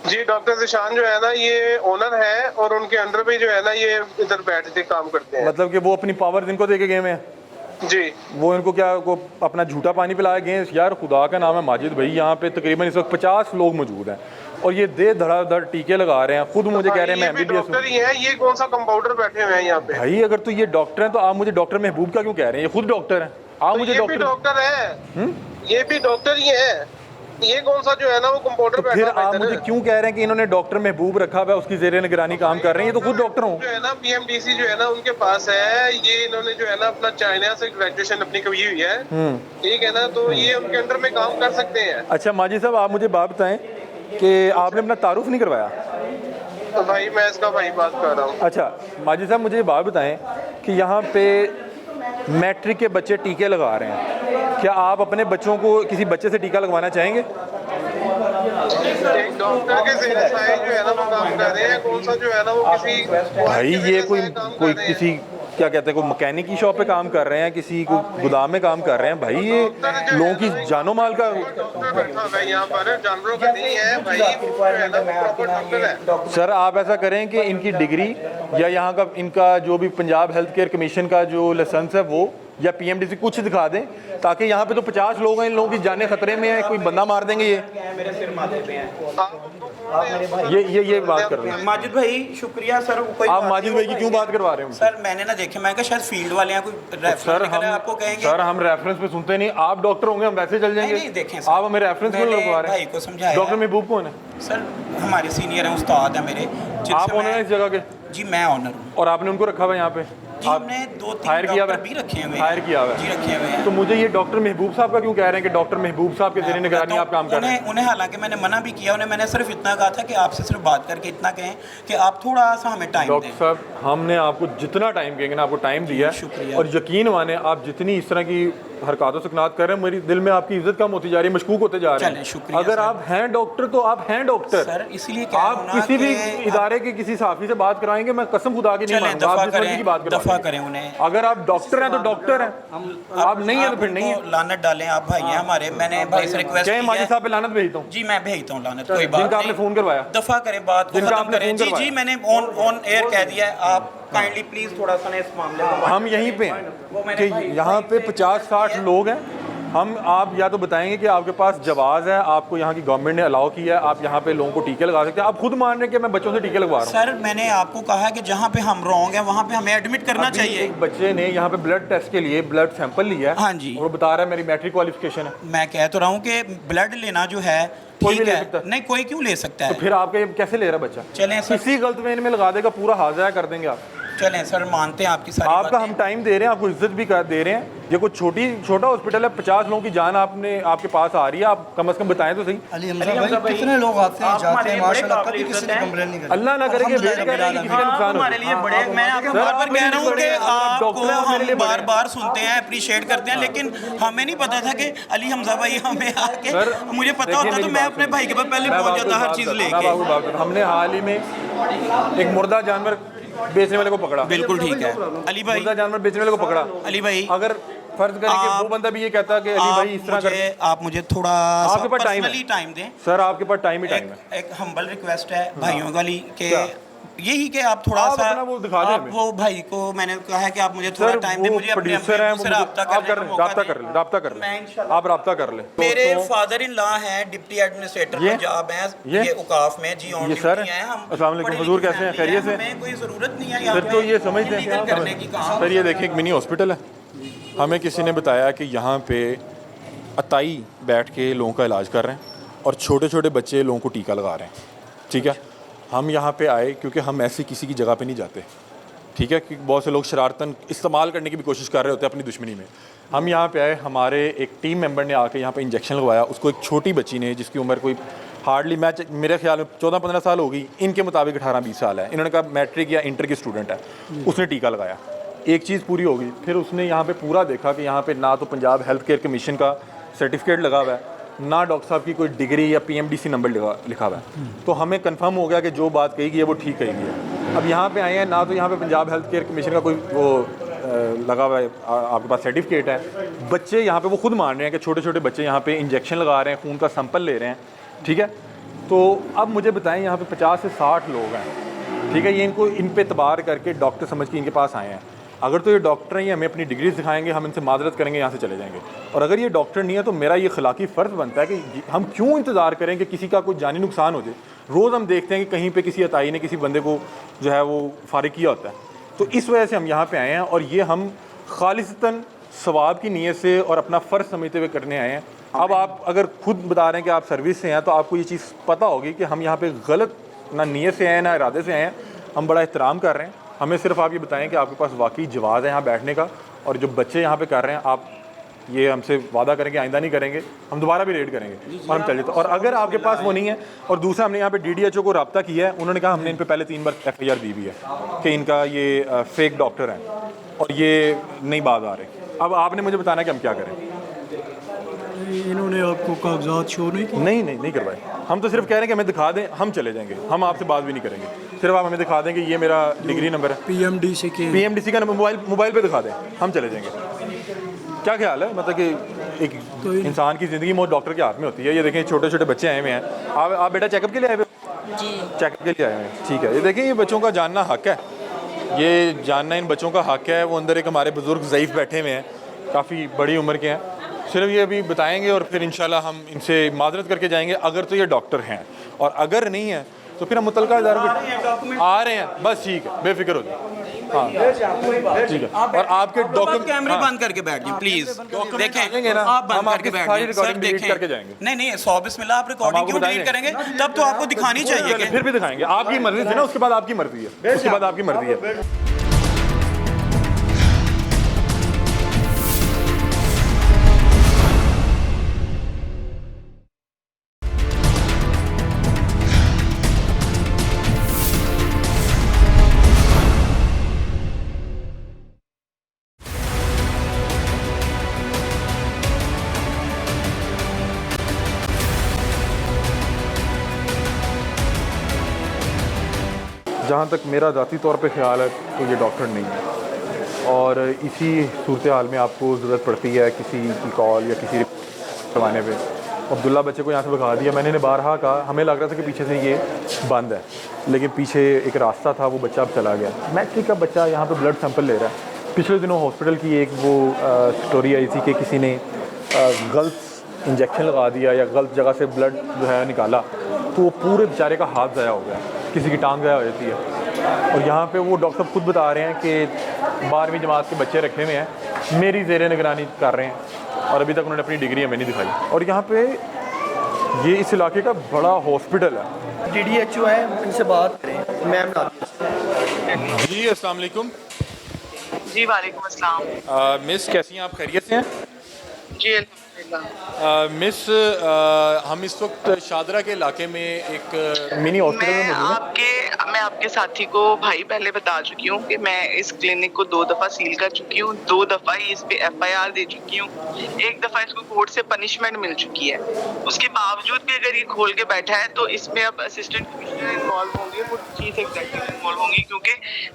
जी, डॉक्टर जिशान जो है ना ये ओनर है और उनके अंडर भी जो है ना ये इधर बैठ के काम करते हैं। मतलब कि वो अपनी पावर इनको दे के गए हैं? जी वो इनको क्या को अपना झूठा पानी पिलाया गए हैं? यार खुदा का नाम है माजिद भाई, यहाँ पे तकरीबन इस वक्त 50 लोग मौजूद हैं और ये दे धड़ाधड़ टीके लगा रहे हैं। खुद मुझे कह रहे हैं मैं ये भी MBBS डॉक्टर ही है, ये कौन सा कंपाउंडर बैठे हुए हैं यहाँ पे? भाई अगर तो ये डॉक्टर हैं तो आप मुझे डॉक्टर महबूब का क्यों कह रहे हैं? ये खुद डॉक्टर हैं, आप मुझे ये भी डॉक्टर है, ये भी डॉक्टर ही है, ये कौन सा जो है ना वो कंपाउंडर तो बैठा फिर हुआ है आप इधर? मुझे क्यों कह रहे हैं कि इन्होंने डॉक्टर महबूब रखा हुआ है, उसकी ज़ेरे निगरानी काम कर रहे हैं? ये तो खुद डॉक्टर हों। जो है ना PMDC जो है ना उनके पास है, ये इन्होंने जो है ना अपना चाइना से ग्रेजुएशन अपनी की हुई है, ठीक है ना, तो ये उनके अंडर में काम कर सकते हैं। अच्छा माजिद साहब, आप मुझे बात बताएं कि आपने अपना तारुफ नहीं करवाया? तो भाई मैं इसका भाई बात कर रहा हूँ। अच्छा माजिद साहब, मुझे ये बात बताएं कि यहाँ पे मैट्रिक के बच्चे टीके लगा रहे हैं, क्या आप अपने बच्चों को किसी बच्चे से टीका लगवाना चाहेंगे? एक डॉक्टर के ज़ेरे साए जो है ना वो काम कर रहे हैं, कौन सा जो है ना वो किसी भाई ये कोई किसी क्या कहते हैं, कोई मैकेनिक की शॉप पे काम कर रहे हैं, किसी को गोदाम में काम कर रहे हैं। भाई ये लोगों की जानो माल का। डॉक्टर बैठा हुआ है यहाँ पर, जानवरों का नहीं है भाई, वो जो है ना वो प्रॉपर डॉक्टर है। सर आप ऐसा करें कि इनकी डिग्री या यहाँ का इनका जो भी पंजाब हेल्थ केयर कमीशन का जो लाइसेंस है वो या PMDC कुछ दिखा दें, ताकि यहाँ पे तो 50 लोग हैं, इन लोगों की जानें खतरे में है, कोई बंदा मार देंगे ये। मेरे सिर माथे पे हैं। ये बात कर रहे हैं माजिद भाई शुक्रिया सर। कोई आप बात माजिद नहीं, भाई की क्यों बात करवा रहे हो? सर मैंने ना देखे, मैं कहा शायद फील्ड वाले हैं, कोई रेफरेंस लेकर आपको कहेंगे। सर हम रेफरेंस पे सुनते नहीं, आप डॉक्टर होंगे हम वैसे चल जाएंगे। नहीं देखें सर, आप हमें रेफरेंस क्यों लगवा रहे भाई हैं? को समझाया। डॉक्टर महबूब कौन है? सर हमारे सीनियर हैं, उस्ताद हैं मेरे। जिनसे आप ऑनर मैं- हैं इस जगह के? जी मैं ऑनर हूँ। और आपने उनको रखा हुआ है यहाँ पे? जी हमने 2-3 हायर किया हुआ डॉक्टर भी रखे हुए हैं। हायर किया हुआ है। जी रखे हुए हैं। तो मुझे ये डॉक्टर महबूब साहब का क्यों कह रहे हैं कि डॉक्टर महबूब साहब के ज़रिए निगरानी आप काम कर रहे हैं? उन्हें हालांकि मैंने मना भी किया, उन्हें मैंने सिर्फ इतना कहा था कि आपसे सिर्फ बात करके इतना कहें कि आप थोड़ा सा हमें टाइम डॉक्टर दें। साहब हमने आपको जितना टाइम कहेंगे ना आपको टाइम दिया है, शुक्रिया। और यकीन माने आप जितनी इस तरह की हरकतों से कनात कर रहे हैं, मेरी दिल में आपकी इज्जत कम होती जा रही है, मशकूक होते जा रहे चलें, हैं। शुक्रिया अगर सर। आप हैं डॉक्टर तो आप हैं डॉक्टर सर इसलिए कह रहा हूं आप ना किसी भी कि इदारे के किसी साफी से बात कराएंगे, मैं कसम खुदा की नहीं चलें, मानूंगा, आप दफा जिस मर्जी की बात करें, दफा करें करें उन्हें। अगर आप डॉक्टर हैं तो डॉक्टर हैं, आप नहीं हैं तो फिर नहीं है। लानत डालें, आप भाई हैं हमारे। मैंने भाई से रिक्वेस्ट चाहे की माजिद है। साहब पे लानत भेजता हूँ, जी मैं भेजता हूँ लानत, कोई बात जिनका नहीं। आपने फ़ोन करवाया, दफा करें, बात को जिनका खत्म आपने करें। फोन जी करवाया। जी मैंने ऑन एयर कह दिया है, आप काइंडली प्लीज थोड़ा सा ना इस मामले को। हम यहीं पे हैं कि यहाँ पे 50-60 लोग हैं। हम आप या तो बताएंगे कि आपके पास जवाज़ है, आपको यहाँ की गवर्नमेंट ने अलाउ किया है, आप यहाँ पे लोगों को टीके लगा सकते हैं। आप खुद मान रहे हैं कि मैं बच्चों से टीके लगवा रहा हूँ। सर मैंने आपको कहा कि जहाँ पे हम रॉन्ग हैं वहाँ पे हमें एडमिट करना अभी चाहिए। एक बच्चे ने यहाँ पे ब्लड टेस्ट के लिए ब्लड सैंपल लिया है। हाँ जी। और वो बता रहा है मेरी मैट्रिक क्वालिफिकेशन है। मैं कह तो रहा हूँ कि ब्लड लेना जो है कोई ठीक भी ले है, सकता है। नहीं कोई क्यों ले सकता तो है। फिर आपके कैसे ले रहा है बच्चा? चलें सर, किसी गलत वे में लगा देगा, पूरा हाज़ाया कर देंगे आप। चलें सर, मानते हैं आपकी सारी आपका बातें। हम टाइम दे रहे हैं, आपको इज्जत भी दे रहे हैं। ये कोई छोटा हॉस्पिटल है, 50 लोगों की जान आपके पास आ रही है, आप कम से कम बताएं तो सही। अली हमजा भाई कितने लोग आते हैं जाते हैं माशाल्लाह, कभी किसी ने कंप्लेन नहीं करी। अल्लाह ना करे कि वेट कर रहे हैं कि किसी का नुकसान हो। हमारे लिए बड़े, मैं आपको सर, बार बार आप कह रहा हूँ कि आपको डॉक्टर हैं, आप मेरे लिए हम बड़े बार हैं। बार सुनते हैं, अप्रिशिएट करते हैं, लेकिन हमें नहीं पता था कि अली हमजा भाई हमें आके, सर, मुझे पता देखिए होता तो मेरी मैं बात अपने भाई के पास पहले मैं पहुंच आपको जाता हर बात चीज़ करता हूँ, मैं लेके। आपको बात करता हूँ। हमने हाल ही में एक मुर्दा जानवर बेचने वाले को पकड़ा। बिल्कुल ठीक है अली भाई, मुर्दा जानवर बेचने वाले को पकड़ा। अली भाई अगर फर्ज करें कि वो बंदा भी ये कहता कि अली भाई इस तरह कर, आप मुझे थोड़ा आपके पास टाइम है। पर्सनली टाइम दें। सर आपके पास टाइम ही टाइम है। एक हम्बल रिक्वेस्ट है भाइयों वाली के, क्या? यही कि आप थोड़ा आप सा अपना वो दिखा दें आप हमें। वो भाई को मैंने कहा है कि आप मुझे थोड़ा सर टाइम दें, वो मुझे अपने प्रोड्यूसर हैं, अम्मी से राब्ता आप करने कर का लें, मौका राब्ता दें। कर लें, राब्ता कर मैं लें, इंशाल्लाह आप राब्ता कर लें। मेरे तो फादर इन लॉ हैं डिप्टी एडमिनिस्ट्रेटर ये? पंजाब हैं, ये? ये औकाफ में जी ऑन ये सर ड्यूटी हैं। हम अस्सलाम वालेकुम, पढ़ी हुजूर लिखी कैसे हैं? फैमिली खैरियत से? हमें कोई ज़रूरत नहीं है यहाँ सर तो पे ये समझते illegal हैं करने की काम। सर ये देखिए एक मिनी हॉस्पिटल है। हमें किसी ने बताया कि यहाँ पे अताई बैठ के लोगों का इलाज कर रहे हैं और छोटे छोटे बच्चे लोगों को टीका लगा रहे हैं। ठीक है, हम यहाँ पे आए क्योंकि हम ऐसी किसी की जगह पे नहीं जाते। ठीक है, कि बहुत से लोग शरारतन इस्तेमाल करने की भी कोशिश कर रहे होते हैं अपनी दुश्मनी में। हम यहाँ पे आए, हमारे एक टीम मेंबर ने आके यहाँ पे इंजेक्शन लगवाया। उसको एक छोटी बच्ची ने, जिसकी उम्र कोई हार्डली मेरे ख्याल में 14-15 साल होगी, इनके मुताबिक 18-20 साल है। इन्होंने कहा मैट्रिक या इंटर की स्टूडेंट है, उसने टीका लगाया। एक चीज़ पूरी होगी, फिर उसने यहाँ पे पूरा देखा कि यहाँ पे ना तो पंजाब हेल्थ केयर कमीशन का सर्टिफिकेट लगा हुआ है, ना डॉक्टर साहब की कोई डिग्री या PMDC नंबर लिखा हुआ है। तो हमें कंफर्म हो गया कि जो बात कही गई है वो ठीक कही गई है। अब यहाँ पे आए हैं ना, तो यहाँ पे पंजाब हेल्थ केयर कमीशन का कोई वो लगा हुआ है, आपके पास सर्टिफिकेट है। बच्चे यहाँ पे वो खुद मान रहे हैं कि छोटे छोटे बच्चे यहाँ पे इंजेक्शन लगा रहे हैं, खून का सैंपल ले रहे हैं, ठीक है। तो अब मुझे बताएं, यहाँ पे 50 से 60 लोग हैं, ठीक है। ये इनको इन पे एतबार करके डॉक्टर समझ के इनके पास आए हैं। अगर तो ये डॉक्टर हैं, ये हमें अपनी डिग्रीज दिखाएंगे, हम इनसे माजरत करेंगे, यहाँ से चले जाएंगे। और अगर ये डॉक्टर नहीं है तो मेरा ये खिलाकी फ़र्ज़ बनता है कि हम क्यों इंतज़ार करें कि किसी का कोई जानी नुकसान हो जाए। रोज़ हम देखते हैं कि कहीं पे किसी अताई ने किसी बंदे को जो है वो फारिग किया होता है। तो इस वजह से हम यहाँ पे आए हैं और ये हम खालिसतन सवाब की नीयत से और अपना फ़र्ज़ समझते हुए करने आए हैं। अब आप अगर खुद बता रहे हैं कि आप सर्विस से हैं तो आपको ये चीज़ पता होगी कि हम यहाँ पे गलत ना नीयत से आए हैं ना इरादे से आए हैं। हम बड़ा एहतराम कर रहे हैं। हमें सिर्फ आप ये बताएं कि आपके पास वाकई जवाज़ है यहाँ बैठने का, और जो बच्चे यहाँ पे कर रहे हैं आप ये हमसे वादा करेंगे आइंदा नहीं करेंगे, हम दोबारा भी रेड करेंगे और हम चल जाते। और अगर आपके पास वो नहीं है, और दूसरा हमने यहाँ पे DDHO को रब्ता किया है, उन्होंने कहा हमने इन पे पहले 3 बार FIR दी भी है कि इनका ये फेक डॉक्टर हैं और ये नहीं बात आ रहे। अब आपने मुझे बताना कि हम क्या करें। इन्होंने आपको कागजात शो नहीं किए? नहीं करवाए। हम तो सिर्फ कह रहे हैं कि हमें दिखा दें, हम चले जाएंगे, हम आपसे बात भी नहीं करेंगे। सिर्फ आप हमें दिखा दें कि ये मेरा डिग्री नंबर है, PMDC का नंबर मोबाइल पे दिखा दें, हम चले जाएंगे। क्या ख्याल है, मतलब कि एक इंसान की ज़िंदगी मौत डॉक्टर के हाथ में होती है। ये देखें छोटे छोटे बच्चे आए हुए हैं। आप बेटा चेकअप के लिए आए हुए? जी, चेकअप के लिए आए हुए हैं, ठीक है। ये देखें, ये बच्चों का जानना हक है, ये जानना इन बच्चों का हक है। वो अंदर एक हमारे बुज़ुर्ग ज़ईफ़ बैठे हुए हैं, काफ़ी बड़ी उम्र के हैं। सिर्फ ये अभी बताएंगे और फिर इंशाल्लाह हम इनसे माजरत करके जाएंगे अगर तो ये डॉक्टर हैं, और अगर नहीं है तो फिर हम मुतलका इदारों के आ रहे हैं। बस ठीक है, बेफिक्र हो जाए। हाँ ठीक है। और आपके डॉक्यूमेंट कैमरे बंद करके बैठ जाइए प्लीज। देखें आप बंद करके बैठ जाइए सर, देखें करके जाएंगे। नहीं 100 बिस्मिल्लाह, आप रिकॉर्डिंग क्यों डिलीट करेंगे? तब तो आपको दिखानी चाहिए कि फिर भी दिखाएंगे। आपकी मर्जी थी ना, उसके बाद आपकी मर्जी है, उसके बाद आपकी मर्जी है। जहाँ तक मेरा ज़ाती तौर पे ख्याल है तो ये डॉक्टर नहीं है, और इसी सूरत हाल में आपको ज़रूरत पड़ती है किसी की कॉल या किसी करवाने पे। अब्दुल्ला बच्चे को यहाँ से भगा दिया। मैंने बारहा कहा, हमें लग रहा था कि पीछे से ये बंद है, लेकिन पीछे एक रास्ता था, वो बच्चा अब चला गया। मैट्रिक का बच्चा यहाँ पे ब्लड सैंपल ले रहा है। पिछले दिनों हॉस्पिटल की एक वो स्टोरी आई थी कि किसी ने गलत इंजेक्शन लगा दिया या गलत जगह से ब्लड जो है निकाला, तो वो पूरे बेचारे का हाथ ज़ाया हो गया, किसी की टांग ज़ाया हो जाती है। और यहाँ पे वो डॉक्टर साहब खुद बता रहे हैं कि 12वीं जमात के बच्चे रखे हुए हैं, मेरी ज़ेरे निगरानी कर रहे हैं, और अभी तक उन्होंने अपनी डिग्री हमें नहीं दिखाई। और यहाँ पे ये इस इलाके का बड़ा हॉस्पिटल है। DDHO है, इनसे बात करें। मैम जी अस्सलाम वालेकुम। जी वालेकुम अस्सलाम। मिस कैसी हैं आप, खैरियत से हैं? जी अल्हम्दुलिल्लाह। मिस हम इस वक्त शादरा के इलाके में एक मिनी हॉस्पिटल में मौजूद हैं। मैं आपके साथी को भाई पहले बता चुकी हूँ कि मैं इस क्लिनिक को 2 दफ़ा सील कर चुकी हूँ, 2 दफ़ा ही इस पे FIR दे चुकी हूँ, 1 दफ़ा इसको कोर्ट से पनिशमेंट मिल चुकी है। उसके बावजूद भी अगर ये खोल के बैठा है तो इसमें अब असिस्टेंट कमिश्नर इन्वॉल्व होंगे, वो चीफ एग्जीक्यूटिव इन्वॉल्व होंगी, क्योंकि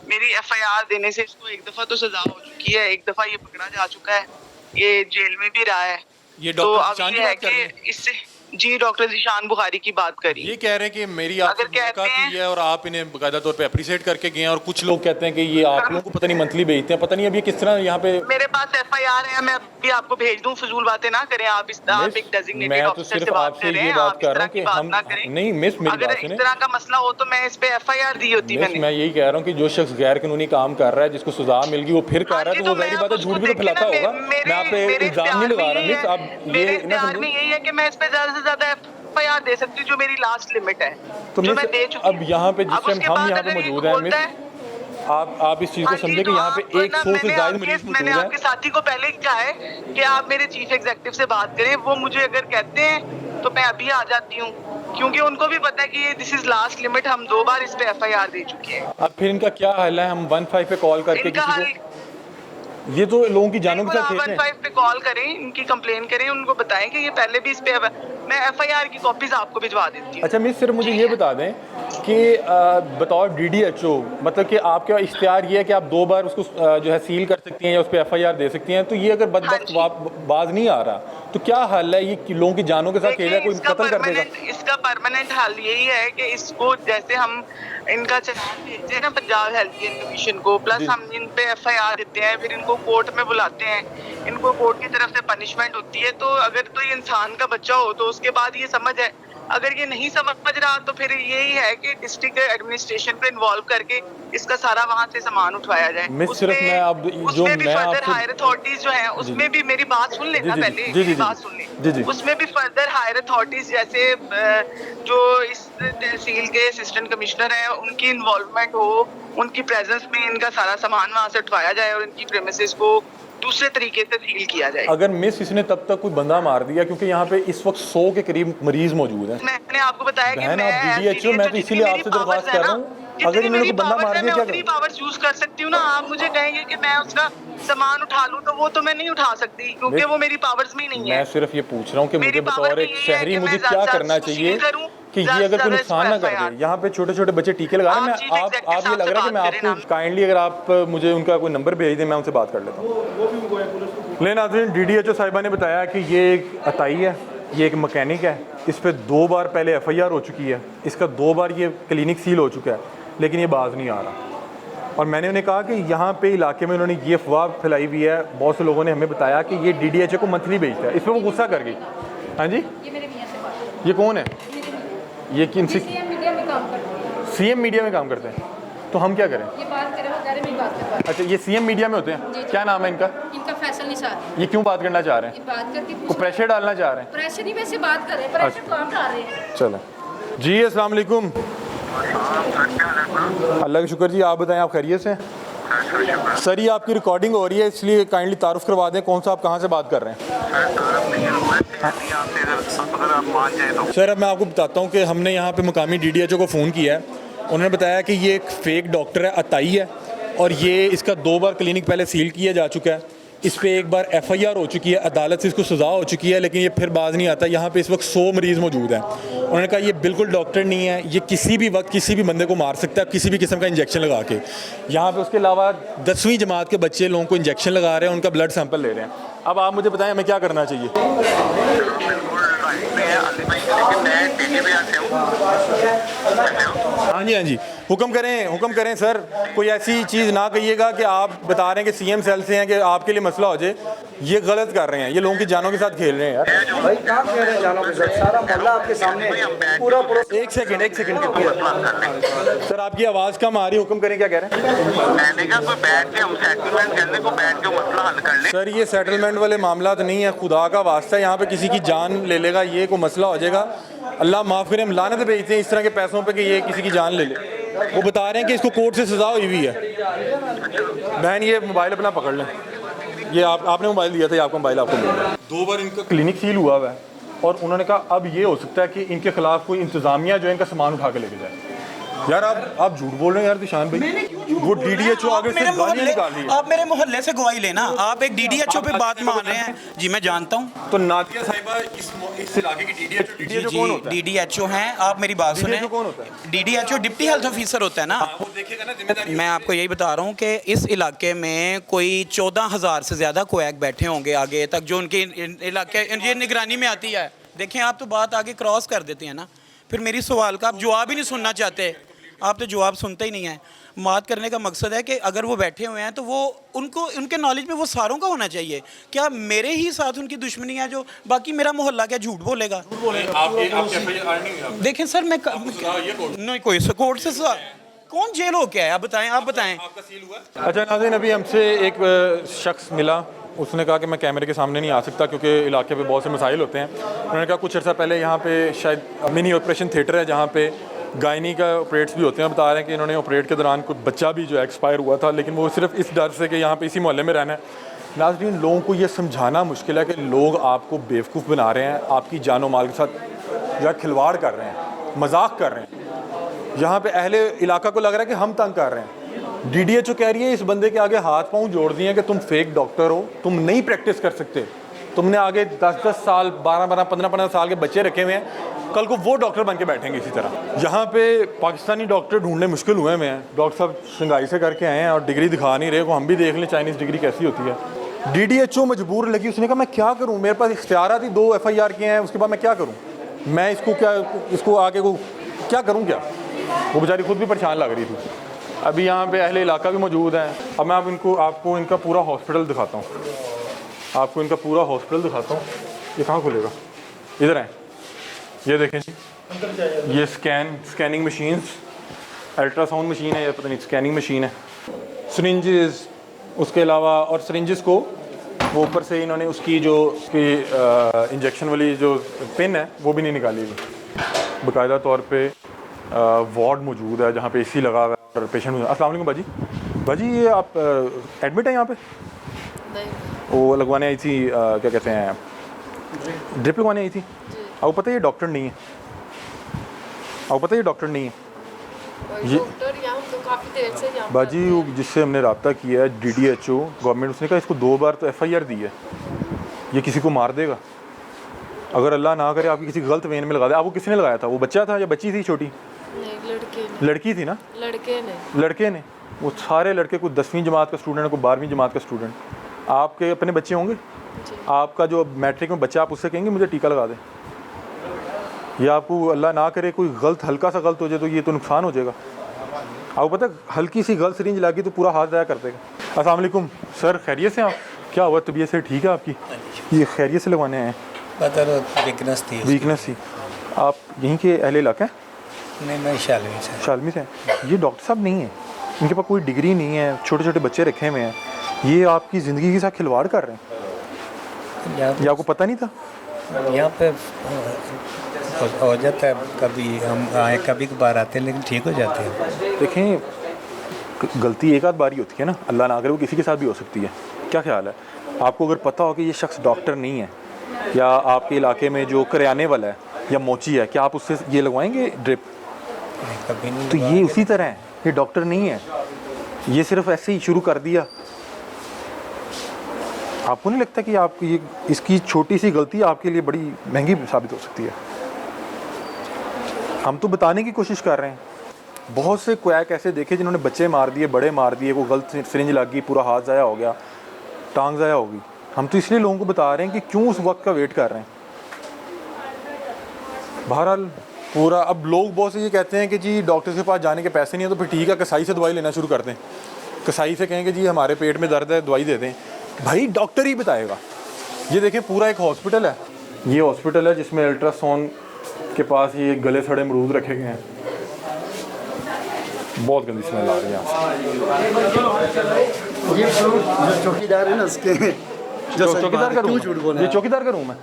मेरी FIR देने से इसको 1 दफ़ा तो सज़ा हो चुकी है, 1 दफ़ा ये पकड़ा जा चुका है, ये जेल में भी रहा है। ये तो डॉक्टर अब निशान ये की है बात कर रहे हैं? कि इससे जी डॉक्टर ज़ीशान बुखारी की बात करी। ये कह रहे हैं कि मेरी आपसे अगर कहते मुलाकात हैं- हुई है और आप इन्हें बाकायदा तौर पे अप्रिशिएट करके गए हैं, और कुछ लोग कहते हैं कि ये आप लोगों को पता नहीं मंथली भेजते हैं, पता नहीं अब ये किस तरह यहाँ पे। मेरे पास FIR है, मैं अभी आपको भेज दूं, फजूल बातें ना करें आप। आप एक डेजिग्नेटेड मैं तो ऑफिसर सिर्फ से बात आपसे कर रहे ये हैं, बात आप कर इस रहा तरह हूँ कि की बात हम ना करें। नहीं मिस, मेरी अगर बात इस सुने। तरह का मसला हो तो मैं इस पे FIR दी होती मिस, मैंने। मैं यही कह रहा हूँ कि जो शख्स गैर कानूनी काम कर रहा है, जिसको सजा मिल गई, वो फिर कर रहा है, तो वो जाहिर बात है झूठ भी तो फैलाता होगा। मैं आप पे इल्जाम नहीं लगा रहा मिस, आप मेरे ये ना इख्तियार में यही है कि मैं इस पे ज़्यादा से ज़्यादा FIR दे सकती हूँ, जो मेरी लास्ट लिमिट है, तो जो मिस, मैं दे चुकी अब यहाँ पे जिस अब उसके टाइम हम बाद यहाँ पे अगर ये मौजूद हैं मिस, बोलता है- आप इस चीज़ को हाँ जी, समझे कि तो यहाँ पे आप- 100 से ज़्यादा मरीज मैंने मौजूद आपके है। साथी को पहले ही कहा है कि आप मेरे चीफ एग्जीक्यूटिव से बात करें, वो मुझे अगर कहते हैं तो मैं अभी आ जाती हूँ, क्योंकि उनको भी पता है कि ये दिस इज लास्ट लिमिट। हम 2 बार इस पे FIR दे चुके हैं। अब फिर इनका क्या हाल है? हम 15 पे कॉल करके इनका किसी हाल को ये तो लोगों की जानों के साथ खेल रहे हैं। 115 पे कॉल करें, इनकी कंप्लेन करें, उनको बताएं कि ये पहले भी इस पे मैं FIR की कॉपीज आपको भिजवा देती हूँ। अच्छा मिस, सिर्फ मुझे ये बता दें कि बतौर DDHO मतलब कि आपका इख्तियार ये है कि आप 2 बार उसको जो है सील कर सकती हैं या उस पर FIR दे सकती हैं, तो ये अगर बदबख्त बाज नहीं आ रहा तो क्या हल है? ये लोगों की जानों के साथ खेल है, कोई कत्ल कर देगा। इसका परमानेंट हल यही है कि इसको जैसे हम इनका चालान भेजते हैं ना पंजाब हेल्थ केयर कमीशन को, प्लस हम इन पे FIR देते हैं, फिर इनको कोर्ट में बुलाते हैं, इनको कोर्ट की तरफ से पनिशमेंट होती है। तो अगर तो ये इंसान का बच्चा हो तो उसके बाद ये समझ है, अगर ये नहीं समझ रहा तो फिर यही है कि डिस्ट्रिक्ट एडमिनिस्ट्रेशन पे इन्वॉल्व करके इसका सारा वहाँ से सामान उठवाया जाए। उसमें भी फर्दर हायर अथॉरिटीज जो हैं उसमें भी मेरी बात सुन लेना पहले, मेरी बात सुन ले। उसमें भी फर्दर हायर अथॉरिटीज जैसे जो इस तहसील के असिस्टेंट कमिश्नर हैं उनकी इन्वॉल्वमेंट हो, उनकी प्रेजेंस में इनका सारा सामान वहाँ से उठवाया जाए और इनकी प्रेमिसेस को दूसरे तरीके से सील किया जाए। अगर मिस इसने तब तक कोई बंदा मार दिया, क्योंकि यहाँ पे इस वक्त 100 के करीब मरीज मौजूद हैं। मैंने आपको बताया कि मैं DDHO, मैं तो इसीलिए आपसे दरख्वास्त कर रहा हूँ, अगर इन्होंने कोई बंदा मार दिया क्या करें? पावर्स यूज कर सकती हूँ ना। आप मुझे कहेंगे कि मैं उसका सामान उठा लूँ तो वो तो मैं नहीं उठा सकती क्योंकि वो मेरी पावर्स में ही नहीं है। मैं सिर्फ ये पूछ रहा हूँ कि मुझे बतौर एक शहरी मुझे क्या करना चाहिए कि ये अगर कोई नुकसान ना कर दे। यहाँ पे छोटे छोटे बच्चे टीके लगा रहे हैं। आप ये लग रहा है कि मैं आपको काइंडली अगर आप मुझे उनका कोई नंबर भेज दें, मैं उनसे बात कर लेता हूँ। लेकिन नाज़रीन, DDHO साहिबा ने बताया कि ये एक अताई है, ये एक मकैनिक है, इस पर 2 बार पहले FIR हो चुकी है, इसका 2 बार ये क्लिनिक सील हो चुका है, लेकिन ये बाज नहीं आ रहा। और मैंने उन्हें कहा कि यहाँ पे इलाके में उन्होंने ये अफवाह फैलाई हुई है, बहुत से लोगों ने हमें बताया कि ये DDHO को मंथली भेजता है। इस पर वो गुस्सा कर गई। हाँ जी, ये कौन है? ये किन से? CM मीडिया में काम करते हैं। तो हम क्या करें? ये बात करें, वो कह रहे मेरी बात कर। अच्छा, ये CM मीडिया में होते हैं। क्या नाम है इनका? इनका फैसल निसार। ये क्यों बात करना चाह रहे हैं? ये बात करके को प्रेशर डालना चाह रहे हैं? प्रेशर नहीं, वैसे बात कर रहे हैं, प्रेशर तो आप डाल रहे हैं। चलो जी, अस्सलाम वालेकुम। अल्लाह का शुक्र जी, आप बताएं, आप खैरियत से हैं? सर ये आपकी रिकॉर्डिंग हो रही है, इसलिए काइंडली तारुफ करवा दें, कौन सा आप कहाँ से बात कर रहे हैं? सर अब मैं आपको बताता हूँ कि हमने यहाँ पे मुकामी DDHO को फ़ोन किया है। उन्होंने बताया कि ये एक फ़ेक डॉक्टर है, अताई है, और ये इसका 2 बार क्लिनिक पहले सील किया जा चुका है। इस पर 1 बार FIR हो चुकी है, अदालत से इसको सज़ा हो चुकी है, लेकिन ये फिर बाज नहीं आता। यहाँ पे इस वक्त 100 मरीज़ मौजूद हैं। उन्होंने कहा ये बिल्कुल डॉक्टर नहीं है, ये किसी भी वक्त किसी भी बंदे को मार सकता है, किसी भी किस्म का इंजेक्शन लगा के। यहाँ पे उसके अलावा 10वीं जमात के बच्चे लोगों को इंजेक्शन लगा रहे हैं, उनका ब्लड सैंपल ले रहे हैं। अब आप मुझे बताएं हमें क्या करना चाहिए? हाँ जी, हाँ जी, हुक्म करें सर। कोई ऐसी चीज़ ना कहिएगा कि आप बता रहे हैं कि CM सेल से हैं कि आपके लिए मसला हो जाए। ये गलत कर रहे हैं, ये लोगों की जानों के साथ खेल रहे हैं यार। भाई काम कह रहे हैं जानों के साथ, सारा मोहल्ला आपके सामने पूरा। एक सेकंड सर, आपकी आवाज़ कम आ रही है, हुक्म करें, क्या कह रहे हैं? सर ये सेटलमेंट वाले मामला तो नहीं है, खुदा का वास्ता, यहाँ पे किसी की जान ले लेगा ये कोई मसला हो जाएगा। अल्लाह माफ़ करे, हम लानत भेजते हैं इस तरह के पैसों पे कि ये किसी की जान ले ले। वो बता रहे हैं कि इसको कोर्ट से सज़ा हुई हुई है। बहन ये मोबाइल अपना पकड़ लें, ये आपने मोबाइल दिया था, ये आपका मोबाइल आपको मिल गया। 2 बार इनका क्लिनिक सील हुआ है और उन्होंने कहा अब ये हो सकता है कि इनके खिलाफ कोई इंतज़ामिया जो है इनका सामान उठा के लेके जाए। यार आप झूठ बोल रहे हैं यार दिशान भाई, वो DDHO आगे से गालियां निकाल रही है। आप मेरे मोहल्ले से गवाही लेना, आप एक DDHO पे बात मान रहे हैं। जी मैं जानता हूँ। तो नादिया साहिबा इस इलाके की DDHO कौन होता है? DDHO हैं, आप मेरी बात सुने। कौन होता है? DDHO डिप्टी हेल्थ ऑफिसर होता है ना। वो देखिएगा ना जिम्मेदारी। मैं आपको यही बता रहा हूँ कि इस इलाके में कोई 14,000 से ज़्यादा कोएक बैठे होंगे आगे तक, जो उनके इलाके ये निगरानी में आती है। देखें आप तो बात आगे क्रॉस कर देते हैं ना, फिर मेरी सवाल का आप जवाब ही नहीं सुनना चाहते। आप तो जवाब सुनते ही नहीं हैं। बात करने का मकसद है कि अगर वो बैठे हुए हैं तो वो उनको उनके नॉलेज में वो सारों का होना चाहिए। क्या मेरे ही साथ उनकी दुश्मनी है जो बाकी मेरा मोहल्ला क्या झूठ बोलेगा? देखें सर मैं नहीं कोई कोर्ट से कौन जेल हो क्या है, आप बताएं। अच्छा नाज़रीन, अभी हमसे एक शख्स मिला, उसने कहा कि मैं कैमरे के सामने नहीं आ सकता क्योंकि इलाके पे बहुत से मसाइल होते हैं। उन्होंने कहा कुछ अर्सा पहले यहाँ पे शायद मिनी ऑपरेशन थिएटर है जहाँ पे गायनी का ऑपरेट्स भी होते हैं। बता रहे हैं कि इन्होंने ऑपरेट के दौरान कुछ बच्चा भी जो एक्सपायर हुआ था, लेकिन वो सिर्फ इस डर से कि यहाँ पे इसी मोहल्ले में रहना है। नाज़रीन लोगों को ये समझाना मुश्किल है कि लोग आपको बेवकूफ़ बना रहे हैं, आपकी जानो माल के साथ जो खिलवाड़ कर रहे हैं, मजाक कर रहे हैं। यहाँ पे अहले इलाका को लग रहा है कि हम तंग कर रहे हैं। DDHO कह रही है इस बंदे के आगे हाथ पांव जोड़ दिए हैं कि तुम फेक डॉक्टर हो, तुम नहीं प्रैक्टिस कर सकते, तुमने आगे 10-10 साल 12-12 15-15 साल के बच्चे रखे हुए हैं, कल को वो डॉक्टर बन के बैठेंगे इसी तरह। यहाँ पे पाकिस्तानी डॉक्टर ढूंढने मुश्किल हुए हुए हैं। डॉक्टर साहब शंघाई से करके आए हैं और डिग्री दिखा नहीं रहे, को हम भी देख लें चाइनीज़ डिग्री कैसी होती है। DDHO मजबूर लगी, उसने कहा मैं क्या करूँ, मेरे पास इख्तियारात ही 2 FIR किए हैं, उसके बाद मैं क्या करूँ, मैं इसको आगे को क्या करूँ क्या। वो बेचारी खुद भी परेशान लग रही थी। अभी यहाँ पे अहले इलाका भी मौजूद हैं। अब मैं आपको इनका पूरा हॉस्पिटल दिखाता हूँ, आपको इनका पूरा हॉस्पिटल दिखाता हूँ। ये कहाँ खुलेगा, इधर है, ये देखें जी, ये स्कैनिंग मशीन्स, अल्ट्रासाउंड मशीन है, ये पता नहीं स्कैनिंग मशीन है, सिरिंजेस, उसके अलावा और सिरिंजेस को वो ऊपर से इन्होंने उसकी जो उसकी इंजेक्शन वाली जो पिन है वो भी नहीं निकाली हुई। बाकायदा तौर पे वार्ड मौजूद है जहाँ पे AC लगा हुआ है और पेशेंट। अस्सलाम वालेकुम बाजी, ये आप एडमिट हैं यहाँ पे? वो लगवाने आई थी, क्या कहते हैं, ड्रिप लगवाने आई थी। आपको पता है ये डॉक्टर नहीं है, आपको पता है ये डॉक्टर नहीं है ये तो काफ़ी देर से यहाँ बाजी। जिससे हमने रब्ता किया है DDHO गवर्नमेंट, उसने कहा इसको 2 बार तो FIR दी है, ये किसी को मार देगा अगर अल्लाह ना करे आपकी किसी गलत वेन में लगा दे। आपको किसने लगाया था, वो बच्चा था या बच्ची थी छोटी? नहीं, लड़की थी ना, लड़के ने, वो सारे लड़के, कोई 10वीं जमात का स्टूडेंट है, कोई 12वीं जमात का स्टूडेंट। आपके अपने बच्चे होंगे, आपका जो मैट्रिक में बच्चा, आप उससे कहेंगे मुझे टीका लगा दे, या आपको अल्लाह ना करे कोई गलत हल्का सा गलत हो जाए तो ये तो नुकसान हो जाएगा। आपको पता है हल्की सी गलत सिरिंज लगी तो पूरा हाथ ज़ाया कर देगा। अस्सलाम वालेकुम सर, खैरियत से आप? क्या हुआ, तबीयत से ठीक है आपकी? ये खैरियत से लगवाने हैं? पता तो वीकनेस थी। आप यहीं के अहले इलाका हैं? नहीं, मैं शालमी से। ये डॉक्टर साहब नहीं है, इनके पास कोई डिग्री नहीं है, छोटे छोटे बच्चे रखे हुए हैं, ये आपकी ज़िंदगी के साथ खिलवाड़ कर रहे हैं। ये आपको पता नहीं था? यहाँ पे हो जाता है, कभी हम आए कभी कभार आते हैं लेकिन ठीक हो जाते हैं। देखें गलती एक आध बारी होती है ना, अल्लाह ना करे वो किसी के साथ भी हो सकती है। क्या ख्याल है आपको, अगर पता हो कि ये शख्स डॉक्टर नहीं है या आपके इलाके में जो करियाने वाला है या मोची है, क्या आप उससे ये लगवाएंगे ड्रिप? कभी नहीं। तो ये उसी तरह है, ये डॉक्टर नहीं है, ये सिर्फ ऐसे ही शुरू कर दिया। आपको नहीं लगता कि आपको ये इसकी छोटी सी गलती आपके लिए बड़ी महंगी साबित हो सकती है? हम तो बताने की कोशिश कर रहे हैं। बहुत से क्वैक ऐसे देखे जिन्होंने बच्चे मार दिए, बड़े मार दिए, वो गलत सिरिंज लग गई, पूरा हाथ ज़ाया हो गया, टांग ज़ाया हो गई। हम तो इसलिए लोगों को बता रहे हैं कि क्यों उस वक्त का वेट कर रहे हैं। बहरहाल पूरा अब लोग बहुत से ये कहते हैं कि जी डॉक्टर के पास जाने के पैसे नहीं है तो फिर ठीक है कसाई से दवाई लेना शुरू कर दें। कसाई से कहें कि जी हमारे पेट में दर्द है दवाई दे दें, भाई डॉक्टर ही बताएगा। ये देखें पूरा एक हॉस्पिटल है, ये हॉस्पिटल है जिसमें अल्ट्रासाउंड के पास ये गले सड़े अमरूद रखे गए हैं। बहुत गंदी स्मेल आ रही है। ये जो चौकीदार है ना उसके चौकीदार का रूम, झूठ बोल ये चौकीदार का रूम है।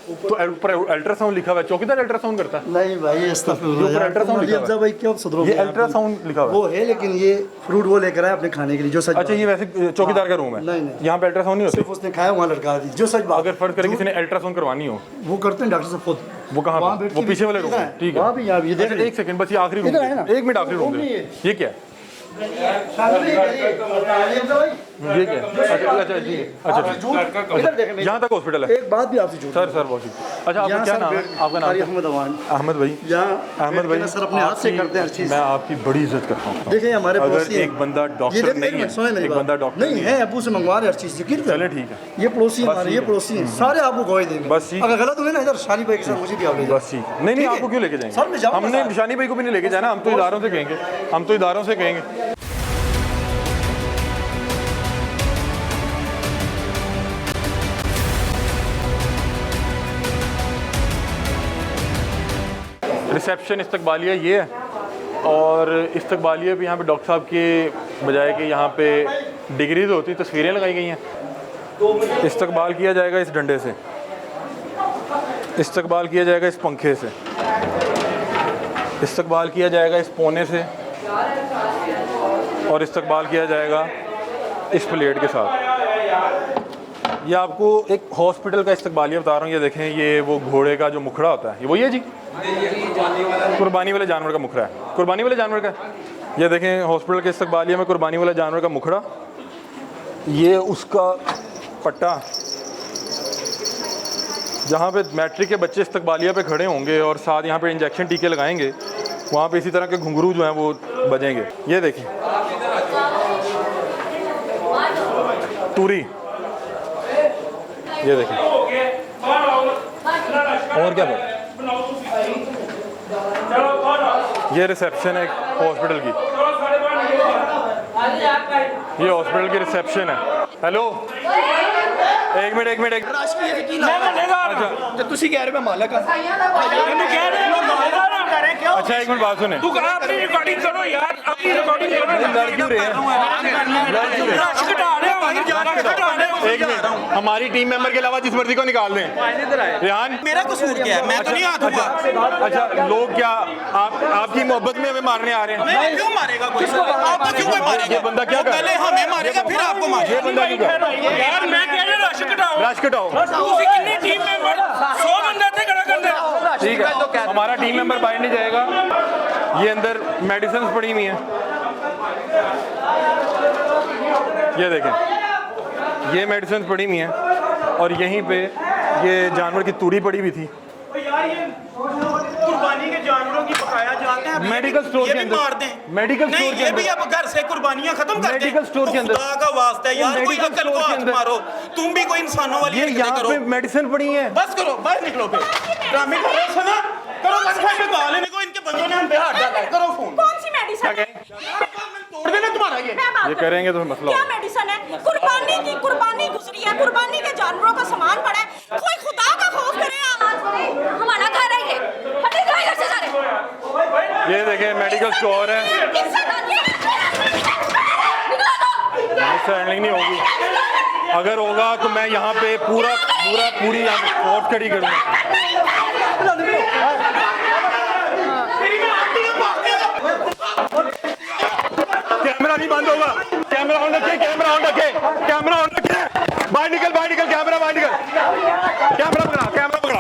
तो ऊपर अल्ट्रासाउंड लिखा हुआ है, चौकीदार अल्ट्रासाउंड करता है? नहीं भाई, ऊपर अल्ट्रासाउंड लिखा हुआ है। भाई क्यों सुधरो, ये अल्ट्रासाउंड लिखा हुआ है वो है, लेकिन ये फ्रूट वो लेकर आया अपने खाने के लिए जो सच। अच्छा, ये वैसे चौकीदार का रूम है? नहीं, यहाँ पे अल्ट्रासाउंड नहीं होती? सिर्फ उसने खाया वहाँ लड़का दी जो सच बात। अगर फर्ज करें किसी ने अल्ट्रासाउंड करवानी हो वो करते हैं डॉक्टर साहब खुद। वो कहाँ पे? वो पीछे वाले रूम में? ठीक है, वहाँ भी यहाँ भी अच्छा, एक सेकंड बस, ये आखिरी रूम, एक मिनट आखिरी रूम, ये क्या है? ये क्या है? अच्छा जी, अच्छा यहाँ तक हॉस्पिटल है? एक बात भी आपसे झूठ सर बहुत अच्छा, आपका क्या नाम है? आपका नाम? अहमद भाई। अहमद भाई सर अपने हाथ से करते हैं हर चीज़। मैं आपकी बड़ी इज्जत करता हूँ। देखिए हमारे अगर एक बंदा डॉक्टर नहीं है, एक बंदा डॉक्टर नहीं है, अबू से मंगवा रहे हर चीज़। चले ठीक है, ये पड़ोसी हमारे, ये पड़ोसी हैं सारे, आपको गवाही देंगे। बस ठीक। अगर गलत हुए ना इधर शानी भाई के साथ मुझे भी आप ले जाओ। बस ठीक। नहीं आपको क्यों लेके सर मैं जाएंगे? जाऊंगा हमने निशानी भाई को भी नहीं लेके जाना, हम तो इदारों से कहेंगे, हम तो इदारों से कहेंगे। रिसेप्शन इस्तकबालिया ये है, और इस्तकबालिया भी यहाँ पे डॉक्टर साहब के बजाय कि यहाँ पे डिग्री तो होती, तस्वीरें लगाई गई हैं। इस्तकबाल किया जाएगा इस डंडे से, इस्तकबाल किया जाएगा इस पंखे से, इस्तकबाल किया जाएगा इस पोने से, और इस्तकबाल किया जाएगा इस प्लेट के साथ। ये आपको एक हॉस्पिटल का इस्तकबालिया बता रहा हूँ। ये देखें, ये वो घोड़े का जो मुखड़ा होता है, ये वही है जी, कुर्बानी वाले जानवर का मुखड़ा है, कुर्बानी वाले जानवर का। ये देखें हॉस्पिटल के इस्तकबालिया में कुर्बानी वाला जानवर का मुखड़ा, ये उसका पट्टा जहाँ पे मैट्रिक के बच्चे इस्तकबालिया पे खड़े होंगे और साथ यहाँ पे इंजेक्शन टीके लगाएंगे, वहाँ पे इसी तरह के घुंघरू जो हैं वो बजेंगे। ये देखें टूरी, ये देखें और क्या बोल। ये रिसेप्शन है हॉस्पिटल की, ये हॉस्पिटल की रिसेप्शन है। हेलो एक मिनट तो तुसी कह रहे मैं मालक हां अच्छा एक मिनट बात सुने। तू अपनी रिकॉर्डिंग करो यार, अपनी रिकॉर्डिंग करो। लड़ क्यों रहे हैं? रश घटा रहे हो भाई, ज्यादा घटा रहे हो। एक मिनट, हमारी टीम मेंबर के अलावा जिस मर्जी को निकाल दें। रेहान मेरा कसूर क्या है? मैं तो नहीं हाथ हुआ। अच्छा लोग क्या आपकी मोहब्बत में हमें मारने आ रहे हैं? नहीं क्यों मारेगा कोई? आपको क्यों कोई मारेगा? ये बंदा क्या कर रहा है? पहले हमें मारेगा फिर आपको ये मारेगा। बंदा क्यों कर रहा है? यार मैं कह रहा रश घटाओ। रश घटाओ। ਤੁਸੀਂ कितनी टीम मेंबर 100 बंदा थे खड़ा कर दे। ठीक है, हमारा टीम मेंबर बाहर नहीं जाएगा। ये अंदर मेडिसिन पड़ी हुई हैं, ये देखें ये मेडिसिन पड़ी हुई हैं और यहीं पे ये जानवर की तूड़ी पड़ी हुई थी। यार ये कुर्बानी के जानवरों की बकाया जाते हैं। मेडिकल स्टोर के अंदर मार दें। मेडिकल नहीं स्टोर के ये भी अंदर अब घर से कुर्बानियां खत्म कर दें। मेडिकल स्टोर के अंदर खुदा का वास्ता है यार, कोई मेडिकल अकल को स्टोर के हाथ अंदर मारो। तुम भी कोई इंसानों वाली ये हरकतें यहाँ करो। पे मेडिसिन पड़ी है। बस करो, बाहर निकलो फिर। ड्रामे करो, सुना करो, बस फाइल निकाल लेने को। इनके बंदों ने हम पे हाथ डाला है। करो फोन। कौन सी मेडिसिन है? तोड़ देना तुम्हारा ये। ये करेंगे तो मसला क्या होगा। मेडिसिन है? कुर्बानी गुजरी है, कुर्बानी के जानवरों का सामान पड़ा है। कोई खुदा का खौफ करे। हमारा घर है ये, हटे जाओ इधर से सारे। ये देखें मेडिकल स्टोर है, मुझसे हैंडलिंग नहीं होगी। अगर होगा तो मैं यहाँ पे पूरी फोर्स खड़ी करूँगा। कैमरा नहीं बंद होगा, कैमरा ऑन रखे, कैमरा ऑन रखे, कैमरा ऑन रखे। बाहर निकल, कैमरा बाहर निकल, कैमरा पकड़ा।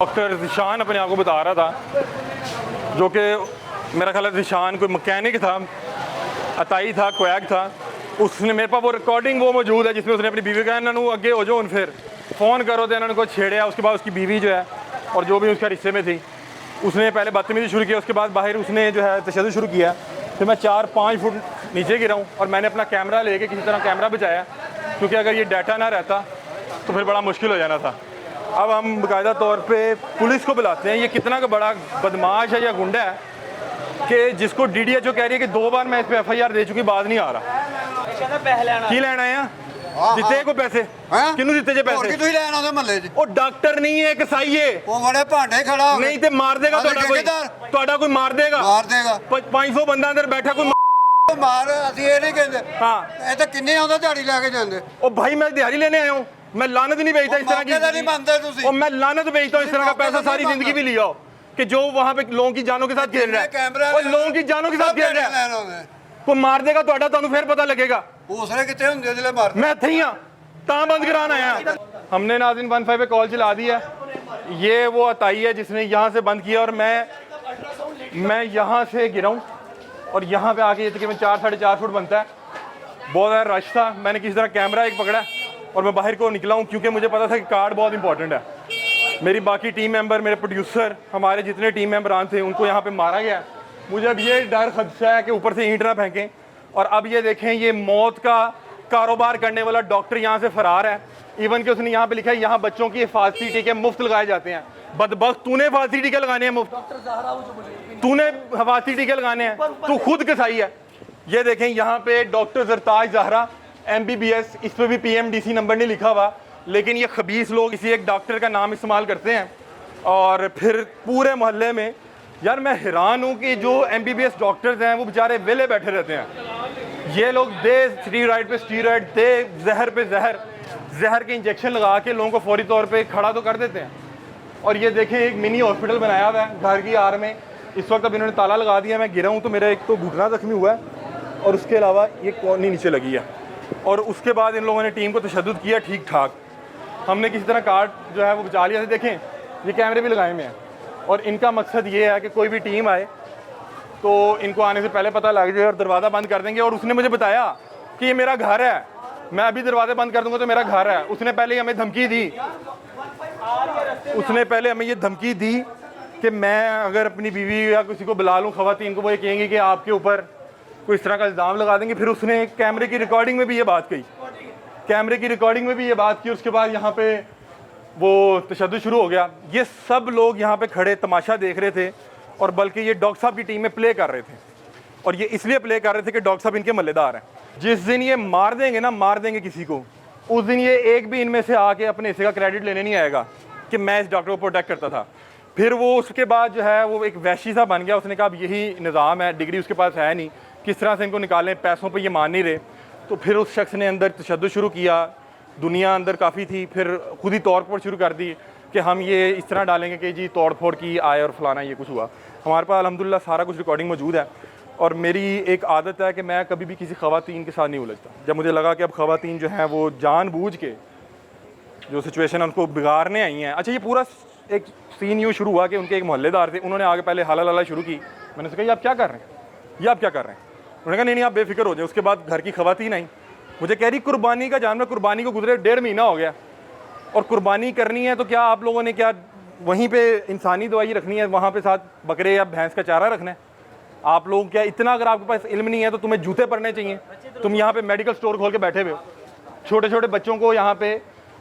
डॉक्टर ज़िशान अपने आप को बता रहा था, जो कि मेरा ख्याल है ज़िशान कोई मैकेनिक था, अताई था, क्वैक था। उसने मेरे पास वो रिकॉर्डिंग वो मौजूद है जिसमें उसने अपनी बीवी का इन्होंने अगे हो जाओ फिर फ़ोन करो तो इन्होंने को छेड़ा। उसके बाद उसकी बीवी जो है और जो भी उसका रिश्ते में थी, उसने पहले बदतमीजी शुरू किया, उसके बाद बाहर उसने जो है तशद्दुद शुरू किया। फिर मैं 4-5 फुट नीचे गिरा हूँ और मैंने अपना कैमरा लेके किसी तरह कैमरा बचाया, क्योंकि अगर ये डाटा ना रहता तो फिर बड़ा मुश्किल हो जाना था। अब हम बाकायदा तौर पे पुलिस को बुलाते हैं। ये कितना का बड़ा बदमाश है या गुंडा है कि जिसको DDHO कह रही है कि 2 बार मैं इस पर FIR दे चुकी, बात नहीं आ रहा। की लेना है दिते को पैसे किनू दिते जे पैसे ਤੁਸੀਂ ਲੈਣ ਆਉਂਦੇ ਮਹੱਲੇ 'ਚ ਉਹ ਡਾਕਟਰ ਨਹੀਂ ਹੈ ਕਸਾਈ ਹੈ ਉਹ ਬੜੇ ਭਾਂਡੇ ਖੜਾ ਹੋ ਨਹੀਂ ਤੇ ਮਾਰ ਦੇਗਾ ਤੁਹਾਡਾ ਕੋਈ ਮਾਰ ਦੇਗਾ ਮਾਰ ਦੇਗਾ 500 ਬੰਦਾ ਅੰਦਰ ਬੈਠਾ ਕੋਈ ਮਾਰ ਅਸੀਂ ਇਹ ਨਹੀਂ ਕਹਿੰਦੇ ਹਾਂ ਇਹ ਤਾਂ ਕਿੰਨੇ ਆਉਂਦਾ ਦਿਹਾੜੀ ਲੈ ਕੇ ਜਾਂਦੇ ਉਹ ਭਾਈ मैं दिहाड़ी लेने आया हूँ, मैं लानत नहीं भेजता इस तरह की। नहीं मानते ਤੁਸੀਂ और मैं लानत भेजता हूँ इस तरह का पैसा सारी जिंदगी भी लिया हो कि जो वहाँ पे लोगों की जानों के साथ खेल रहा है और लोगों की जानों के साथ खेल रहा है। कोई मार देगा ਤੁਹਾਡਾ ਤੁਹਾਨੂੰ फिर पता लगेगा। दूसरे कितने होंगे जिले मार मैं थे ही हाँ बंद कराना आया। हमने नाज़रीन 15 पे कॉल चला दी है। ये वो अताई है जिसने यहाँ से बंद किया और मैं यहाँ से गिरा हूँ और यहाँ पे आके ये तकरीबन 4-4.5 फुट बनता है। बहुत ज़्यादा रश था, मैंने किसी तरह कैमरा एक पकड़ा और मैं बाहर को निकला हूँ क्योंकि मुझे पता था कि कार्ड बहुत इंपॉर्टेंट है। मेरी बाकी टीम मेंबर, मेरे प्रोड्यूसर, हमारे जितने टीम मेंबरान थे उनको यहाँ पे मारा गया। मुझे अब ये डर खदशा है कि ऊपर से ईंट ना फेंकें। और अब ये देखें, ये मौत का कारोबार करने वाला डॉक्टर यहाँ से फरार है। इवन कि उसने यहाँ पे लिखा है यहाँ बच्चों की हिफाजती टीके मुफ्त लगाए जाते हैं। बदबख्त, तूने हिफाजती टीके लगाने हैं मुफ्त, तूने हिफाजती टीके लगाने हैं, तू खुद कसाई है। ये देखें यहाँ पे डॉक्टर जरताज ज़हरा MBBS, इस पर भी PMDC नंबर नहीं लिखा हुआ, लेकिन ये खबीस लोग किसी एक डॉक्टर का नाम इस्तेमाल करते हैं और फिर पूरे मोहल्ले में। यार मैं हैरान हूँ कि जो MBBS डॉक्टर्स हैं वो बेचारे वेले बैठे रहते हैं। ये लोग दे स्टीरॉइड पे स्टीरॉइड, दे जहर पे जहर, जहर के इंजेक्शन लगा के लोगों को फौरी तौर पे खड़ा तो कर देते हैं। और ये देखें एक मिनी हॉस्पिटल बनाया हुआ है घर की आड़ में। इस वक्त अब इन्होंने ताला लगा दिया, मैं गिरा हूँ तो मेरा एक तो घुटना जख्मी हुआ है और उसके अलावा ये कोहनी नीचे लगी है। और उसके बाद इन लोगों ने टीम को तशद्दुद किया ठीक ठाक। हमने किसी तरह कार्ड जो है वो बचा लिया। देखें ये कैमरे भी लगाए हुए हैं और इनका मकसद ये है कि कोई भी टीम आए तो इनको आने से पहले पता लग जाए और दरवाज़ा बंद कर देंगे। और उसने मुझे बताया कि ये मेरा घर है, मैं अभी दरवाजे बंद कर दूंगा तो मेरा घर है। उसने पहले हमें धमकी दी, उसने पहले हमें ये धमकी दी कि मैं अगर अपनी बीवी या किसी को बुला लूँ ख़वातीन को, वो ये कहेंगे कि आपके ऊपर कोई इस तरह का इल्ज़ाम लगा देंगे। फिर उसने कैमरे की रिकॉर्डिंग में भी ये बात कही, कैमरे की रिकॉर्डिंग में भी ये बात की। उसके बाद यहाँ पे वो तशद्दुद शुरू हो गया। ये सब लोग यहाँ पे खड़े तमाशा देख रहे थे और बल्कि ये डॉक्टर साहब की टीम में प्ले कर रहे थे। और ये इसलिए प्ले कर रहे थे कि डॉक्टर साहब इनके मल्लेदार हैं। जिस दिन ये मार देंगे ना, मार देंगे किसी को, उस दिन ये एक भी इनमें से आके अपने हिस्से का क्रेडिट लेने नहीं आएगा कि मैं इस डॉक्टर को प्रोटेक्ट करता था। फिर वो उसके बाद जो है वो एक वैशी सा बन गया। उसने कहा अब यही निज़ाम है, डिग्री उसके पास है नहीं, किस तरह से इनको निकालें, पैसों पर ये मान नहीं रहे। तो फिर उस शख्स ने अंदर तशद्दुद शुरू किया। दुनिया अंदर काफ़ी थी, फिर खुद ही तोड़ फोड़ शुरू कर दी कि हम ये इस तरह डालेंगे कि जी तोड़ फोड़ की आए और फलाना ये कुछ हुआ। हमारे पास अल्हम्दुलिल्लाह सारा कुछ रिकॉर्डिंग मौजूद है। और मेरी एक आदत है कि मैं कभी भी किसी ख़वातीन के साथ नहीं उलझता। जब मुझे लगा कि अब ख़वातीन जो हैं वो जानबूझ के जो सिचुएशन उनको बिगाड़ने आई हैं। अच्छा, ये पूरा एक सीन यूँ शुरू हुआ कि उनके एक मोहल्लेदार थे, उन्होंने आगे पहले हाला लाला शुरू की। मैंने उससे कहा ये आप क्या कर रहे हैं, ये आप क्या कर रहे हैं? उन्होंने कहा नहीं आप बेफिक्र हो जाए। उसके बाद घर की ख़वातीन आई, मुझे कह रही कुर्बानी का जानवर, कुर्बानी को गुजरे 1.5 महीना हो गया और कुर्बानी करनी है तो क्या आप लोगों ने क्या वहीं पे इंसानी दवाई रखनी है, वहाँ पे साथ बकरे या भैंस का चारा रखना है? आप लोग क्या इतना, अगर आपके पास इल्म नहीं है तो तुम्हें जूते पड़ने चाहिए। तुम यहाँ पे मेडिकल स्टोर खोल के बैठे हुए हो, छोटे छोटे बच्चों को यहाँ पे,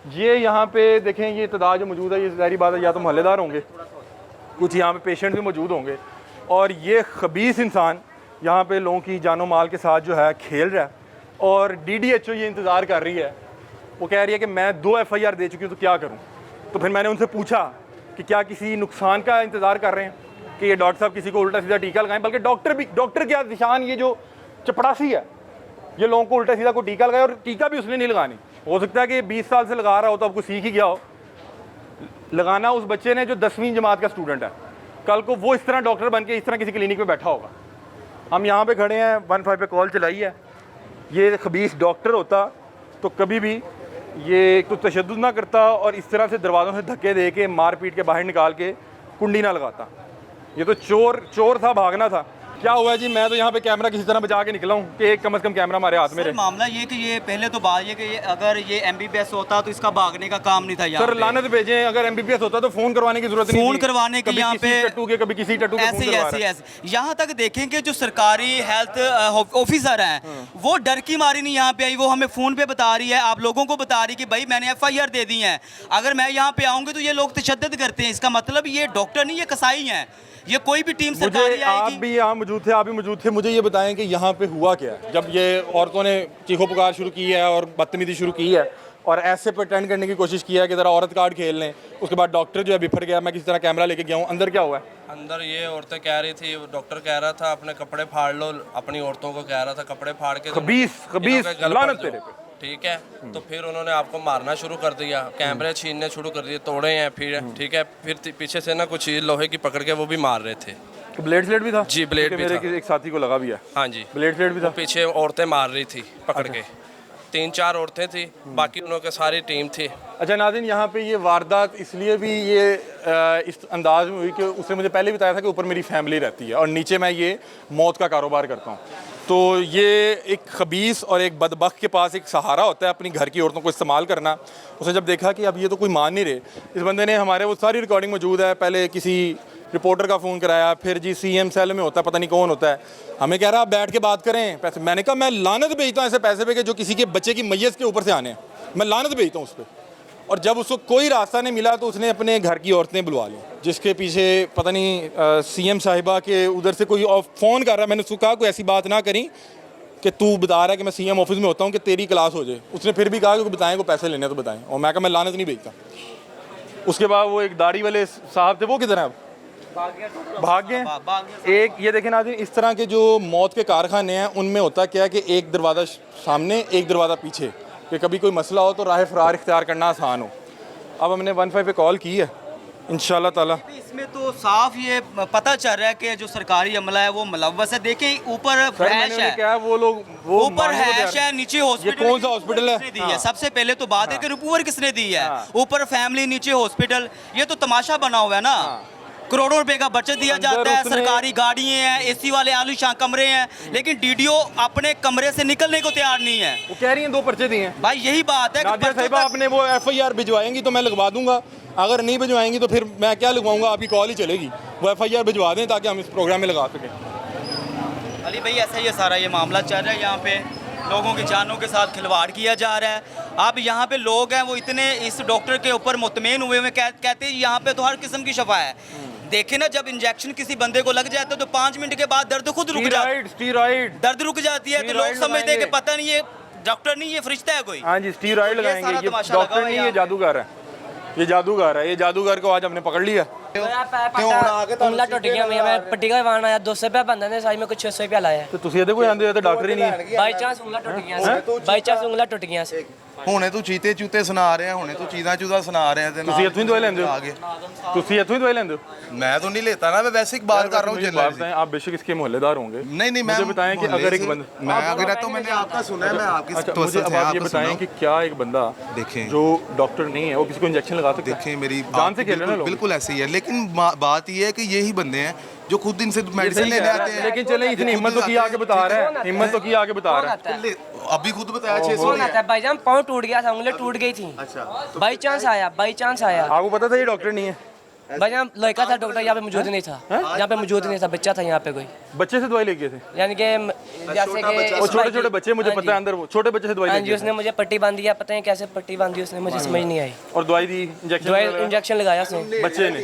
ये यहाँ पे देखें ये तादाद जो मौजूद है, ये ज़ाहिर बात है या तो मोहल्लेदार होंगे, कुछ यहाँ पे पेशेंट भी मौजूद होंगे। और ये खबीस इंसान यहाँ पे लोगों की जानो माल के साथ जो है खेल रहा है। और DDHO ये इंतज़ार कर रही है, वो कह रही है कि मैं 2 FIR दे चुकी हूँ तो क्या करूँ। तो फिर मैंने उनसे पूछा कि क्या किसी नुकसान का इंतज़ार कर रहे हैं कि ये डॉक्टर साहब किसी को उल्टा सीधा टीका लगाएं? बल्कि डॉक्टर क्या निशान, ये जो चपड़ासी है ये लोगों को उल्टा सीधा को टीका लगाए, और टीका भी उसने नहीं लगानी। हो सकता है कि 20 साल से लगा रहा हो तो आपको सीख ही गया हो लगाना। उस बच्चे ने जो 10वीं जमात का स्टूडेंट है, कल को वो इस तरह डॉक्टर बन के इस तरह किसी क्लिनिक में बैठा होगा। हम यहाँ पे खड़े हैं, 15 पे कॉल चलाई है। ये खबीस डॉक्टर होता तो कभी भी ये एक तो तशद्दुद ना करता और इस तरह से दरवाज़ों से धक्के दे के मार पीट के बाहर निकाल के कुंडी ना लगाता। ये तो चोर था, भागना था। क्या हुआ जी, मैं तो यहाँ पे कैमरा किसी तरह बचा के निकला हूँ कि एक कम से कम कैमरा हमारे हाथ में रहे। मामला ये कि ये पहले तो बात ये कि ये अगर ये MBBS होता तो इसका भागने का काम नहीं था यहाँ सर। लानत भेजें, अगर MBBS होता तो फ़ोन करवाने की जरूरत नहीं, फ़ोन करवाने की यहाँ पे टट्टू के कभी किसी टट्टू के ऐसे यहाँ तक देखेंगे जो सरकारी हेल्थ ऑफिसर हैं वो डर की मारी नहीं यहाँ पे आई। वो हमें फ़ोन पे बता रही है, आप लोगों को बता रही कि भाई मैंने FIR दे दी है, अगर मैं यहाँ पे आऊँगी तो ये लोग तशद्दुद करते हैं। इसका मतलब ये डॉक्टर नहीं, ये कसाई हैं, ये कोई भी टीम सरकारी आएगी। आप भी यहाँ मौजूद थे, आप भी मौजूद थे। मुझे ये बताएं कि यहाँ पे हुआ क्या है जब ये औरतों ने चीखो पुकार शुरू की है और बदतमीजी शुरू की है और ऐसे प्रटेंड करने की कोशिश की है कि ज़रा औरत कार्ड खेल लें। उसके बाद डॉक्टर जो है बिफर गया, मैं किसी तरह कैमरा लेके गया हूँ। अंदर क्या हुआ है? अंदर ये औरतें कह रही थी, डॉक्टर कह रहा था अपने कपड़े फाड़ लो, अपनी औरतों को कह रहा था कपड़े फाड़ के खबीस लानत तेरे पे। ठीक है, तो फिर उन्होंने आपको मारना शुरू कर दिया, कैमरे छीनने शुरू कर दिए, तोड़े हैं। फिर ठीक है, फिर पीछे से ना कुछ चीज लोहे की पकड़ के वो भी मार रहे थे। ब्लेड स्लेड भी था? जी ब्लेड भी था, मेरे एक साथी को लगा भी है। हाँ जी, ब्लेड स्लेड भी था। पीछे औरतें मार रही थी पकड़ के, 3-4 औरतें थी, बाकी उन लोगों की सारी टीम थी। अच्छा नाज़रीन, यहाँ पे ये वारदात इसलिए भी ये इस अंदाज में हुई कि उसने मुझे पहले बताया था कि ऊपर मेरी फैमिली रहती है और नीचे मैं ये मौत का कारोबार करता हूँ। तो ये एक खबीस और एक बदबख्त के पास एक सहारा होता है अपनी घर की औरतों को इस्तेमाल करना। उसने जब देखा कि अब ये तो कोई मान नहीं रहे, इस बंदे ने, हमारे वो सारी रिकॉर्डिंग मौजूद है, पहले किसी रिपोर्टर का फ़ोन कराया, फिर जी CM सेल में होता है, पता नहीं कौन होता है, हमें कह रहा आप बैठ के बात करें पैसे। मैंने कहा मैं लानत भेजता हूँ ऐसे पैसे पे कि जो किसी के बच्चे की मैयत के ऊपर से आने हैं, मैं लानत भेजता हूँ उस पर। और जब उसको कोई रास्ता नहीं मिला तो उसने अपने घर की औरतें बुलवा ली, जिसके पीछे पता नहीं CM साहिबा के उधर से कोई फ़ोन कर रहा है। मैंने उसको कहा कोई ऐसी बात ना करी कि तू बता रहा है कि मैं CM ऑफिस में होता हूँ कि तेरी क्लास हो जाए। उसने फिर भी कहा कि बताएं को पैसे लेने तो बताएं, और मैं कहा मैं लानत नहीं भेजता। उसके बाद वो एक दाढ़ी वाले साहब थे, वो किधर हैं अब? भाग गए। एक ये देखें नाज़रीन, इस तरह के जो मौत के कारखाने हैं उनमें होता क्या है कि एक दरवाज़ा सामने एक दरवाज़ा पीछे, कि कभी कोई मसला हो तो राह फरार इख्तियार करना आसान हो। अब हमने 15 पे कॉल की है, इंशाल्लाह ताला इसमें तो साफ ये पता चल रहा है कि जो सरकारी अमला है वो मुलव्वस है। देखें ऊपर हैश है, क्या है वो लोग वो ऊपर हैश है, नीचे हॉस्पिटल। ये कौन सा हॉस्पिटल है? किसने दी है? सबसे पहले तो बात है कि ऊपर किसने दी है। ऊपर फैमिली, नीचे हॉस्पिटल, ये तो तमाशा बना हुआ है ना। करोड़ों रुपए का बचत दिया जाता है, सरकारी गाड़ियां हैं, एसी वाले आलीशान कमरे हैं, लेकिन डीडीओ अपने कमरे से निकलने को तैयार नहीं है। वो कह रही हैं 2 पर्चे दिए हैं। भाई यही बात है नादिया साहिबा, आपने वो FIR भिजवाएंगी तो मैं लगवा दूंगा, अगर नहीं भिजवाएंगी तो फिर मैं क्या लगवाऊंगा, आपकी कॉल ही चलेगी। वो FIR भिजवा दें ताकि हम इस प्रोग्राम में लगा सकें। अली भाई ऐसा ही सारा ये मामला चल रहा है, यहाँ पे लोगों की जानों के साथ खिलवाड़ किया जा रहा है। अब यहाँ पे लोग हैं वो इतने इस डॉक्टर के ऊपर मुतमईन हुए हुए, कहते हैं यहाँ पे तो हर किस्म की शफा है। देखे ना, जब इंजेक्शन किसी बंदे को लग जाता है तो 5 मिनट के बाद दर्द खुद रुक जाता है, दर्द रुक जाती है। तो लोग समझते हैं कि पता नहीं ये डॉक्टर नहीं, ये फरिश्ता है कोई। हाँ जी, स्टीरॉइड लगाएंगे। ये डॉक्टर नहीं, ये जादूगर है, ये जादूगर है। ये जादूगर को आज हमने पकड़ लिया। उंगला टूट गया, मैं पट्टी का वाहन आया 200 रुपया बंदा ने साई में कुछ 600 रुपया लाया। तो ਤੁਸੀਂ ਇਹਦੇ ਕੋਈ ਆਂਦੇ ਹੋ ਤਾਂ ਡਾਕਟਰ ਹੀ ਨਹੀਂ ਹੈ। ਬਾਈ ਚਾਂਸ ਉਂਗਲਾ ਟੁੱਟ ਗਈਆਂ, ਬਾਈ ਚਾਂਸ ਉਂਗਲਾ ਟੁੱਟ ਗਈਆਂ ਸੀ। ਹੁਣੇ ਤੂੰ ਚੀਤੇ ਚੂਤੇ ਸੁਣਾ ਰਿਹਾ, ਹੁਣੇ ਤੂੰ ਚੀਜ਼ਾਂ ਚੂਦਾ ਸੁਣਾ ਰਿਹਾ ਤੇ ਤੁਸੀਂ ਇੱਥੋਂ ਹੀ ਦਵਾਈ ਲੈਂਦੇ ਹੋ? ਤੁਸੀਂ ਇੱਥੋਂ ਹੀ ਦਵਾਈ ਲੈਂਦੇ हो? मैं तो नहीं लेता ना, मैं वैसे ही बात कर रहा हूँ। बात बताएं, आप बेशक इसके मोहल्लेदार होंगे। नहीं मुझे बताएं कि अगर एक बंदा, मैं अगर तो मैंने आपका सुना है, मैं आपकी मुझे अब आप ये बताएं कि क्या एक बंदा देखें जो डॉक्टर नहीं है वो किसी को इंजेक्शन लगा सकता है? देखें मेरी जान से खेल रहे हैं लोग। बिल्कुल ऐसे ही है, लेकिन बात ये है कि यही बंदे हैं जो खुद इनसे मेडिसिन लेने आते हैं। लेकिन चले इतनी हिम्मत तो की आगे बता रहा है, हिम्मत तो की आगे बता रहा है। अभी खुद बताया 600। भाईजान पाँव टूट गया था, उंगली टूट गई थी। अच्छा, बाई चांस आया, बाई चांस आया। आपको पता था ये डॉक्टर नहीं है? भाईजान लड़का था डॉक्टर, यहाँ पे मौजूद नहीं था, यहाँ पे मौजूद नहीं था, बच्चा था यहाँ पे कोई। बच्चे से दवाई लेके थे? यानी कि जैसे कि वो छोटे छोटे बच्चे, मुझे पता है अंदर वो छोटे बच्चे से दवाई लेके। उसने मुझे पट्टी बांधी है, पता है कैसे पट्टी बांधी उसने, मुझे समझ नहीं आई। और दवाई दी, इंजेक्शन लगाया उसने बच्चे ने।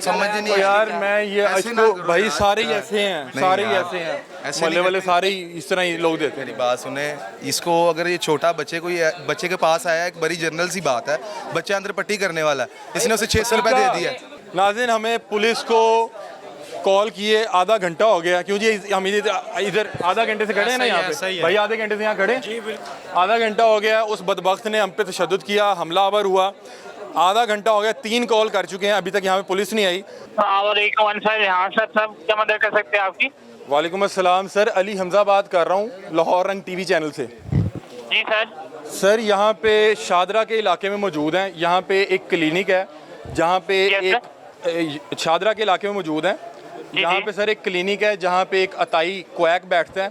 समझ नहीं यार मैं ये इसको भाई सारे ही ऐसे हैं, सारे ही ऐसे हैं, मोहल्ले वाले सारे ही इस तरह ही लोग देते हैं। मेरी बात सुने, इसको अगर ये छोटा बच्चे के पास आया, एक बड़ी जनरल सी बात है, बच्चा अंदर पट्टी करने वाला है, इसने उसे 600 रुपये दे दिया। नाज़रीन, हमें पुलिस को कॉल किए आधा घंटा हो गया। क्यों जी, हम इधर आधा घंटे से खड़े हैं ना यहाँ पे भाई, आधे घंटे से यहाँ खड़े, आधा घंटा हो गया। उस बदबख्त ने हम पे तशद्दुद किया, हमलावर हुआ, आधा घंटा हो गया, 3 कॉल कर चुके हैं, अभी तक यहाँ पे पुलिस नहीं आई। हाँ सर, क्या मदद कर सकते हैं आपकी? वालेकुम अस्सलाम सर, अली हमजा बात कर रहा हूँ लाहौर रंग TV चैनल से। जी सर। सर यहाँ पे शादरा के इलाके में मौजूद हैं, यहाँ पे एक क्लिनिक है जहाँ पे एक शादरा के इलाके में मौजूद है, यहाँ पे सर एक क्लिनिक है जहाँ पे एक अताई क्वैक बैठता है,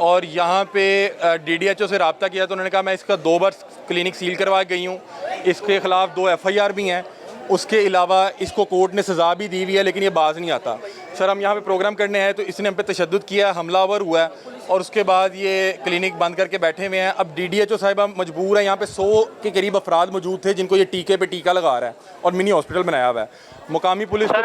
और यहाँ पे DDHO से रब्ता किया तो उन्होंने कहा मैं इसका 2 बार क्लिनिक सील करवा गई हूँ, इसके ख़िलाफ़ 2 FIR भी हैं, उसके अलावा इसको कोर्ट ने सज़ा भी दी हुई है, लेकिन ये बाज नहीं आता। सर हम यहाँ पे प्रोग्राम करने आए तो इसने हम पे तशद्दुद किया, हमलावर हुआ है, और उसके बाद ये क्लिनिक बंद करके बैठे हुए हैं। अब DDHO साहिबा मजबूर है, यहाँ पे 100 के करीब अफराद मौजूद थे जिनको ये टीके पे टीका लगा रहा है और मिनी हॉस्पिटल बनाया हुआ है। मुकामी पुलिस को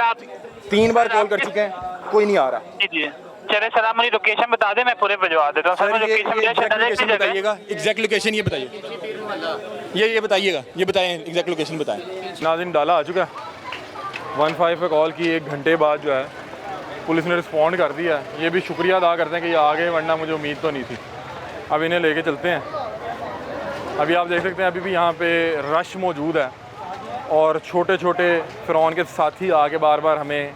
3 बार कॉल कर चुके हैं, कोई नहीं आ रहा। जी चले सर, आप मुझे लोकेशन बता दें, मैं पूरे भिजवा देता हूँ। सर लोकेशन बताइएगा, एग्जैक्ट लोकेशन ये बताइए, ये बताइएगा, ये बताएं, एग्जैक्ट लोकेशन बताएं। नाज़रीन डाला आ चुका है, 15 पे कॉल की 1 घंटे बाद जो है पुलिस ने रिस्पॉन्ड कर दिया है। ये भी शुक्रिया अदा करते हैं कि ये आ गए, वरना मुझे उम्मीद तो नहीं थी। अब इन्हें लेके चलते हैं। अभी आप देख सकते हैं अभी भी यहाँ पे रश मौजूद है, और छोटे छोटे फ़िरौन के साथी आके बार बार हमें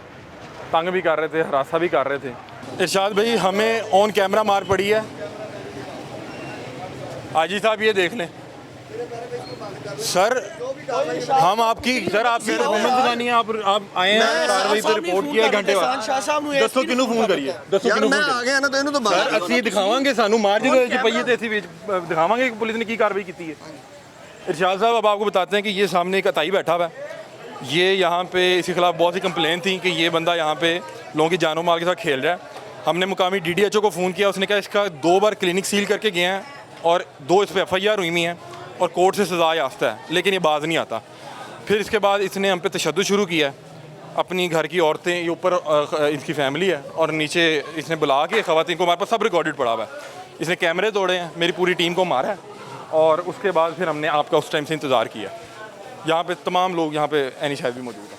तंग भी कर रहे थे, हरासा भी कर रहे थे। इरशाद भाई, हमें ऑन कैमरा मार पड़ी है। हाजी साहब ये देख लें सर, हम आपकी परफॉर्मेंस दिखानी है, आप आए हैं कार्रवाई पे रिपोर्ट किया 1 घंटे बाद, दसो किनू फोन करिए, दसो किनू फोन आ गया ना तो इन्हों तो सर ਅਸੀਂ दिखावांगे, सानू मार जे पईए ते ਅਸੀਂ दिखावांगे कि पुलिस ने की कार्रवाई की है। इरशाद साहब, अब आपको बताते हैं कि ये सामने एक अताई बैठा हुआ है, ये यहाँ पे इसके खिलाफ बहुत सी कंप्लेन थी कि ये बंदा यहाँ पे लोगों की जानों माल के साथ खेल रहा है। हमने मुकामी DDHO को फ़ोन किया, उसने कहा इसका 2 बार क्लिनिक सील करके गए हैं और 2 इस पर FIR हुई हुई हैं और कोर्ट से सज़ा याफ्ता है, लेकिन ये बाज नहीं आता। फिर इसके बाद इसने हम पे तशद्दुद शुरू किया है, अपनी घर की औरतें, ये ऊपर इसकी फैमिली है और नीचे इसने बुला के ख़वातीन को, हमारे पास सब रिकॉर्डेड पड़ा हुआ है, इसने कैमरे तोड़े हैं, मेरी पूरी टीम को मारा है, और उसके बाद फिर हमने आपका उस टाइम से इंतज़ार किया। यहाँ पे तमाम लोग, यहाँ पे एनी शायद भी मौजूद है।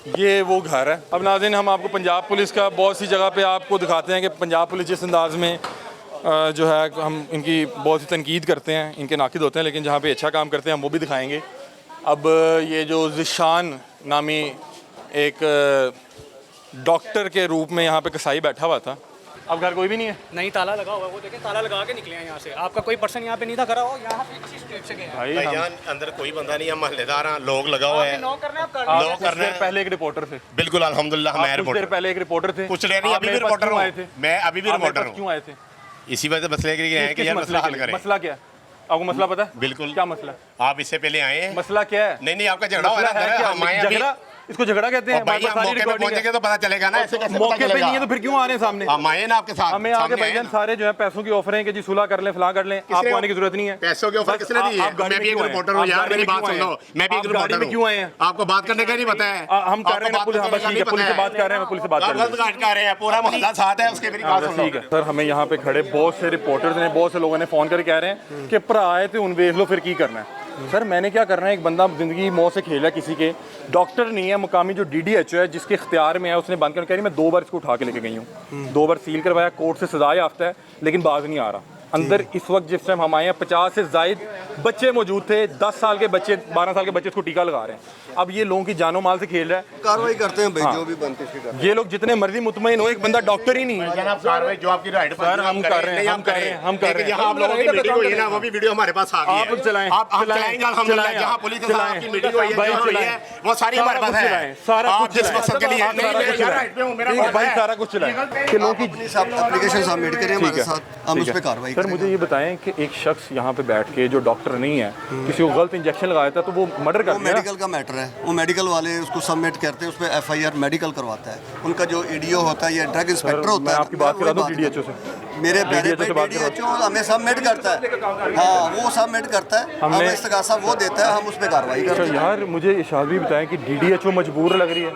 ये वो घर है। अब नाज़रीन हम आपको पंजाब पुलिस का बहुत सी जगह पे आपको दिखाते हैं कि पंजाब पुलिस जिस अंदाज़ में जो है हम इनकी बहुत सी तनकीद करते हैं, इनके नाकिद होते हैं, लेकिन जहाँ पे अच्छा काम करते हैं हम वो भी दिखाएंगे। अब ये जो ज़िशान नामी एक डॉक्टर के रूप में यहाँ पे कसाई बैठा हुआ था, अब घर कोई भी नहीं है। नहीं, ताला लगा हुआ है, वो देखें ताला लगा के निकले हैं यहाँ से। आपका कोई पर्सन यहाँ पे नहीं था खड़ा हो, यहाँ पे इसी स्ट्रीट से गए हैं। भाईजान अंदर कोई बंदा नहीं है, महल्लेदार हैं, लोग लगा हुआ है, नॉक करना है, आप कर लोग करना है। पहले एक रिपोर्टर थे। बिल्कुल अल्हम्दुलिल्लाह, मैं कुछ देर रिपोर्टर पहले एक रिपोर्टर थे। कुछ देर नहीं, अभी भी रिपोर्टर आए थे। मैं अभी भी रिपोर्टर हूँ। क्यों आए थे? इसी वजह से मसले के लिए आए कि यार मसला हल करें। मसला क्या है? आपको मसला पता है? बिल्कुल। क्या मसला? आप इससे पहले आए हैं। मसला क्या है? नहीं, आपका झगड़ा हो रहा है। हम आए अभी। झगड़ा, इसको झगड़ा कहते हैं। भाई, हम मौके पे पहुंचेंगे तो पता चलेगा ना। ऐसे कैसे मौके पे नहीं है तो फिर क्यों आ रहे हैं सामने? हम आए ना आपके साथ। हमें आगे भाईजान सारे जो है पैसों की ऑफर है कि जी सुलह कर लें, फलां कर लें, आपको आने की जरूरत नहीं है। पैसों की ऑफर किसने दी है? मैं भी एक रिपोर्टर हूँ यार, मेरी बात सुन लो। मैं भी एक रिपोर्टर हूँ। क्यों आए हैं? आपको बात करने का नहीं पता है? हम कर रहे हैं, पुलिस से बात कर रहे हैं, पुलिस से बात कर रहे हैं, पूरा मोहल्ला साथ है, उसके मेरी बात सुन लो। ठीक है सर, हमें यहाँ पे खड़े बहुत से रिपोर्टर्स ने, बहुत से लोगों ने फ़ोन करके कह रहे हैं कि भरा आए थे उन वेख लो फिर की करना है। सर मैंने क्या करना है? एक बंदा ज़िंदगी मौत से खेला, किसी के डॉक्टर नहीं है, मुकामी जो DDHO है जिसके इख्तियार में है, उसने बंद कर कह रही मैं 2 बार इसको उठा के लेके गई हूँ, 2 बार सील करवाया, कोर्ट से सजा याफ्ता है, लेकिन बाज नहीं आ रहा। अंदर इस वक्त जिस टाइम हम आए हैं 50 से ज़ायद बच्चे मौजूद थे, 10 साल के बच्चे, 12 साल के बच्चे इसको टीका लगा रहे हैं। अब ये लोगों की जानो माल से खेल रहा है। कार्रवाई करते हैं भाई, हाँ। जो भी बनती है। ये लोग जितने मर्जी मुतमईन हो, एक बंदा डॉक्टर ही नहीं है। कार्रवाई जो आपकी राइट पर हम कर रहे हैं, हम कर रहे हैं, हम कर रहे हैं। यहाँ आप लोगों की मीटिंग हुई है ना, वो भी वीडियो हमारे पास आ गई है। आप चलाएं, आप चलाएंगे अल्हम्दुलिल्लाह। जहाँ पुलिस के साथ आपकी मीटिंग हुई है, वो सारी हमारे पास है। सारा आप कुछ जिस मकसद के लिए भाई सारा कुछ चलाएं कि लोगों की एप्लीकेशन सबमिट करें हमारे साथ, हम उस पर कार्रवाई करें। सर मुझे ये बताएं कि एक शख्स यहाँ पे बैठ के जो डॉक्टर नहीं है, किसी को गलत इंजेक्शन लगाया था तो वो मर्डर कर दिया। मेडिकल का मैटर है, वो मेडिकल वाले उसको सबमिट करते हैं, उस पर FIR मेडिकल करवाता है। उनका जो EDO होता है या ड्रग इंस्पेक्टर होता है। मैं आपकी बात करा दूं DDHO से। मेरे DDHO हमें सबमिट करता है। हाँ, वो सबमिट करता है, हमें इस्तगासा वो देता है, हम उस पर कार्रवाई करते हैं। यार मुझे इशाद भी बताएं कि DDHO मजबूर लग रही है,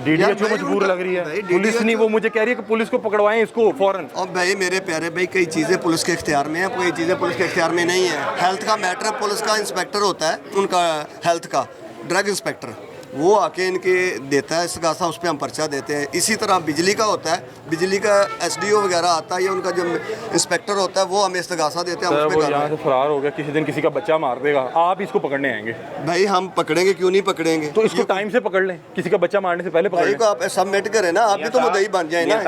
DDHO मजबूर लग रही है, पुलिस नहीं, वो मुझे कह रही है कि पुलिस को पकड़वाएं इसको फौरन। और भाई मेरे प्यारे भाई, कई चीज़ें पुलिस के इख्तियार में है, कोई चीज़ें पुलिस के इख्तियार में नहीं है। हेल्थ का मैटर पुलिस का इंस्पेक्टर होता है, उनका हेल्थ का ड्रग इंस्पेक्टर, वो आके इनके देता है इस्तगासा, उस पर हम पर्चा देते हैं। इसी तरह बिजली का होता है, बिजली का SDO वगैरह आता है, या उनका जो इंस्पेक्टर होता है वो हमें इस्तगासा देते हैं। वो यहाँ से फरार हो गया, किसी दिन किसी का बच्चा मार देगा, आप इसको पकड़ने आएंगे? भाई हम पकड़ेंगे, क्यों नहीं पकड़ेंगे? तो इसको टाइम से पकड़ लें, किसी का बच्चा मारने से पहले पकड़ लें। आप सबमिट करें ना, आप भी तो मुद्दई बन जाए ना।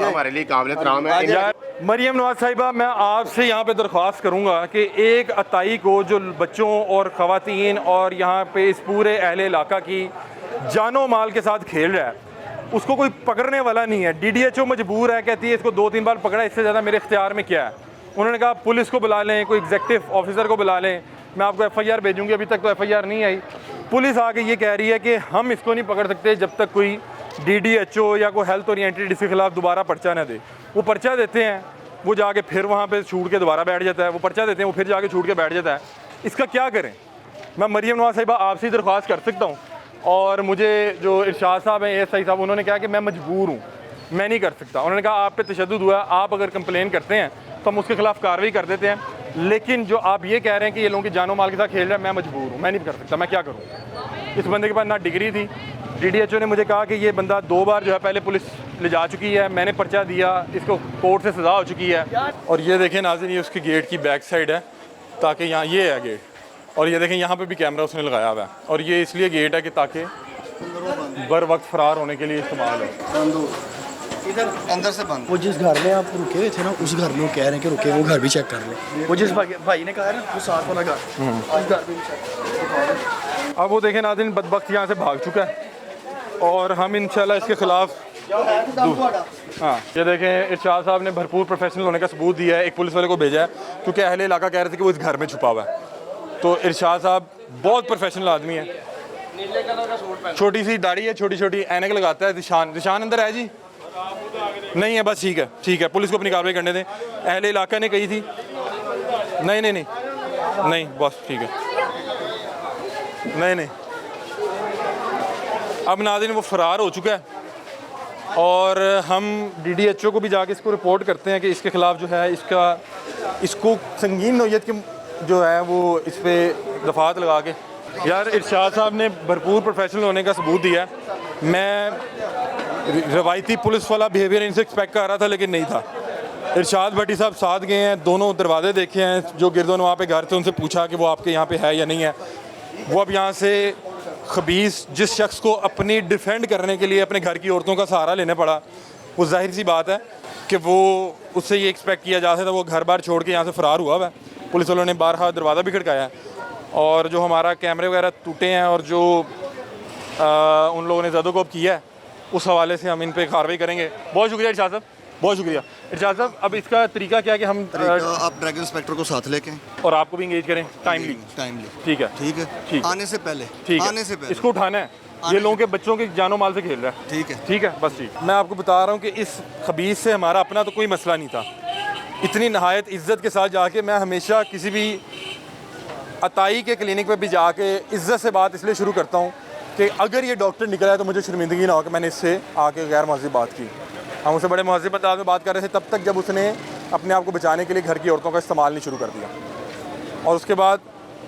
हमारे लिए काबिल एहतराम है। मरियम नवाज साहिबा, मैं आपसे यहाँ पे दरख्वास्त करूँगा कि एक अताई को जो बच्चों और ख़वातीन और यहाँ पे इस पूरे अहले इलाका की जानो माल के साथ खेल रहा है, उसको कोई पकड़ने वाला नहीं है। DDHO मजबूर है, कहती है इसको 2-3 बार पकड़ा, इससे ज़्यादा मेरे इख्तियार में क्या है। उन्होंने कहा पुलिस को बुला लें, कोई एग्जेक्टिव ऑफिसर को बुला लें, मैं आपको FIR भेजूँगी। अभी तक तो FIR नहीं आई। पुलिस आके ये कह रही है कि हम इसको नहीं पकड़ सकते जब तक कोई DDHO या कोई हेल्थ ओरिएंटेड इसके खिलाफ दोबारा पर्चा ना दे। वो पर्चा देते हैं, वो जाके फिर वहाँ पे छूट के दोबारा बैठ जाता है, वो पर्चा देते हैं, वो फिर जाके छूट के बैठ जाता है। इसका क्या करें? मैं मरियम नवाज साहिबा आपसे दरख्वास्त कर सकता हूँ, और मुझे जो इरशाद साहब हैं, ASI साहब, उन्होंने कहा कि मैं मजबूर हूँ, मैं नहीं कर सकता। उन्होंने कहा आप पे तशद्दुद हुआ, आप अगर कंप्लेन करते हैं तो हम उसके खिलाफ कार्रवाई कर देते हैं, लेकिन जो आप ये कह रहे हैं कि ये लोगों की जानो माल के साथ खेल रहा है, मैं मजबूर हूँ, मैं नहीं कर सकता, मैं क्या करूँ? इस बंदे के पास ना डिग्री थी। DDHO ने मुझे कहा कि ये बंदा 2 बार जो है पहले पुलिस ले जा चुकी है, मैंने पर्चा दिया, इसको कोर्ट से सज़ा हो चुकी है। और ये देखें नाज़रीन, ये उसके गेट की बैक साइड है, ताकि यहाँ ये है गेट, और ये देखें यहाँ पे भी कैमरा उसने लगाया हुआ है, और ये इसलिए गेट है कि ताकि बर वक्त फरार होने के लिए इस्तेमाल हो। इधर अंदर से बंद। वो जिस घर में आप रुके हुए थे ना, उस घर में वो कह रहे हैं कि रुके, वो घर भी चेक कर लें। वो जिस भाई ने कहा है ना, वो साथ वाला घर, उस घर भी चेक। अब वो देखें नाज़रीन, बदबख्त यहाँ से भाग चुका है, और हम इंशाल्लाह इसके खिलाफ हाँ, ये देखें इरशाद साहब ने भरपूर प्रोफेशनल होने का सबूत दिया है, एक पुलिस वाले को भेजा है, क्योंकि अहले इलाका कह रहे थे कि वो इस घर में छुपा हुआ है। तो इरशाद साहब बहुत प्रोफेशनल आदमी है, छोटी सी दाढ़ी है, छोटी छोटी ऐनक लगाता है। ज़िशान अंदर है जी? नहीं है, बस ठीक है, ठीक है, पुलिस को अपनी कार्रवाई करने दें। अहले इलाका ने कही थी, नहीं नहीं नहीं नहीं, बस ठीक है, नहीं नहीं। अब नाज़रीन वो फ़रार हो चुका है, और हम DDHO को भी जाके इसको रिपोर्ट करते हैं कि इसके ख़िलाफ़ जो है इसको संगीन नौयत की जो है वो इस पर दफात लगा के। यार इरशाद साहब ने भरपूर प्रोफेशनल होने का सबूत दिया है, मैं रवायती पुलिस वाला बिहेवियर इनसे एक्सपेक्ट कर रहा था, लेकिन नहीं था। इरशाद भट्टी साहब साथ गए हैं, दोनों दरवाजे देखे हैं, जो गिरदों वहाँ पे घर थे उनसे पूछा कि वो आपके यहाँ पे है या नहीं है। वो अब यहाँ से खबीस जिस शख्स को अपनी डिफेंड करने के लिए अपने घर की औरतों का सहारा लेने पड़ा, वो जाहिर सी बात है कि वो उससे ये एक्सपेक्ट किया जा सकता था वो घर बार छोड़ के यहाँ से फ़रार हुआ है। पुलिस वालों ने बारहा दरवाज़ा भी खड़काया है, और जो हमारा कैमरे वगैरह टूटे हैं और जो उन लोगों ने ज़दोकोब किया है, उस हवाले से हम इन पे कार्रवाई करेंगे। बहुत शुक्रिया इरशाद साहब, बहुत शुक्रिया इरशाद साहब। अब इसका तरीका क्या है कि हम आप ड्रग इंस्पेक्टर को साथ लेके और आपको भी इंगेज करें टाइमली। ठीक है, ठीक है, ठीक, आने से पहले, ठीक है, आने से पहले इसको उठाना है। ये लोगों के बच्चों के जानो माल से खेल रहा है। ठीक है, ठीक है, बस ठीक। मैं आपको बता रहा हूँ कि इस खबीस से हमारा अपना तो कोई मसला नहीं था। इतनी नहायत इज़्ज़त के साथ जाके मैं हमेशा किसी भी अताई के क्लिनिक पे भी जाके इज़्ज़त से बात इसलिए शुरू करता हूँ कि अगर ये डॉक्टर निकला है तो मुझे शर्मिंदगी ना हो कि मैंने इससे आके गैर महज़ब बात की। हम उससे बड़े महज़ब अंदाज में बात कर रहे थे तब तक जब उसने अपने आप को बचाने के लिए घर की औरतों का इस्तेमाल नहीं शुरू कर दिया, और उसके बाद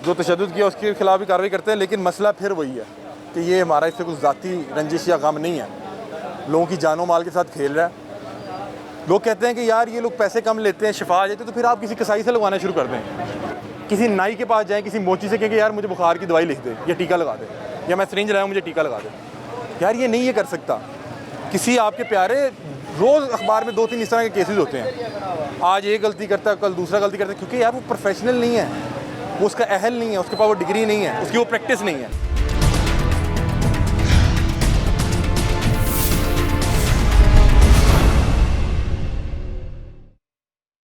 जो तशद्दुद किया उसके खिलाफ भी कार्रवाई करते हैं। लेकिन मसला फिर वही है कि ये हमारा इससे कुछ ज़ाती रंजिश या गम नहीं है, लोगों की जानो माल के साथ खेल रहा है। लोग कहते हैं कि यार ये लोग पैसे कम लेते हैं, शिफा आ जाती है, तो फिर आप किसी कसाई से लगवाना शुरू कर दें, किसी नाई के पास जाएँ, किसी मोची से कहें कि यार मुझे बुखार की दवाई लिख दे या टीका लगा दे, या मैं सिरिंज लाया हूँ मुझे टीका लगा दे। यार ये नहीं ये कर सकता। किसी आपके प्यारे रोज़ अखबार में 2-3 इस तरह के केसेस होते हैं, आज एक गलती करता है कल दूसरा गलती करता है, क्योंकि यार वो प्रोफेशनल नहीं है, वो उसका अहल नहीं है, उसके पास वो डिग्री नहीं है, उसकी वो प्रैक्टिस नहीं है।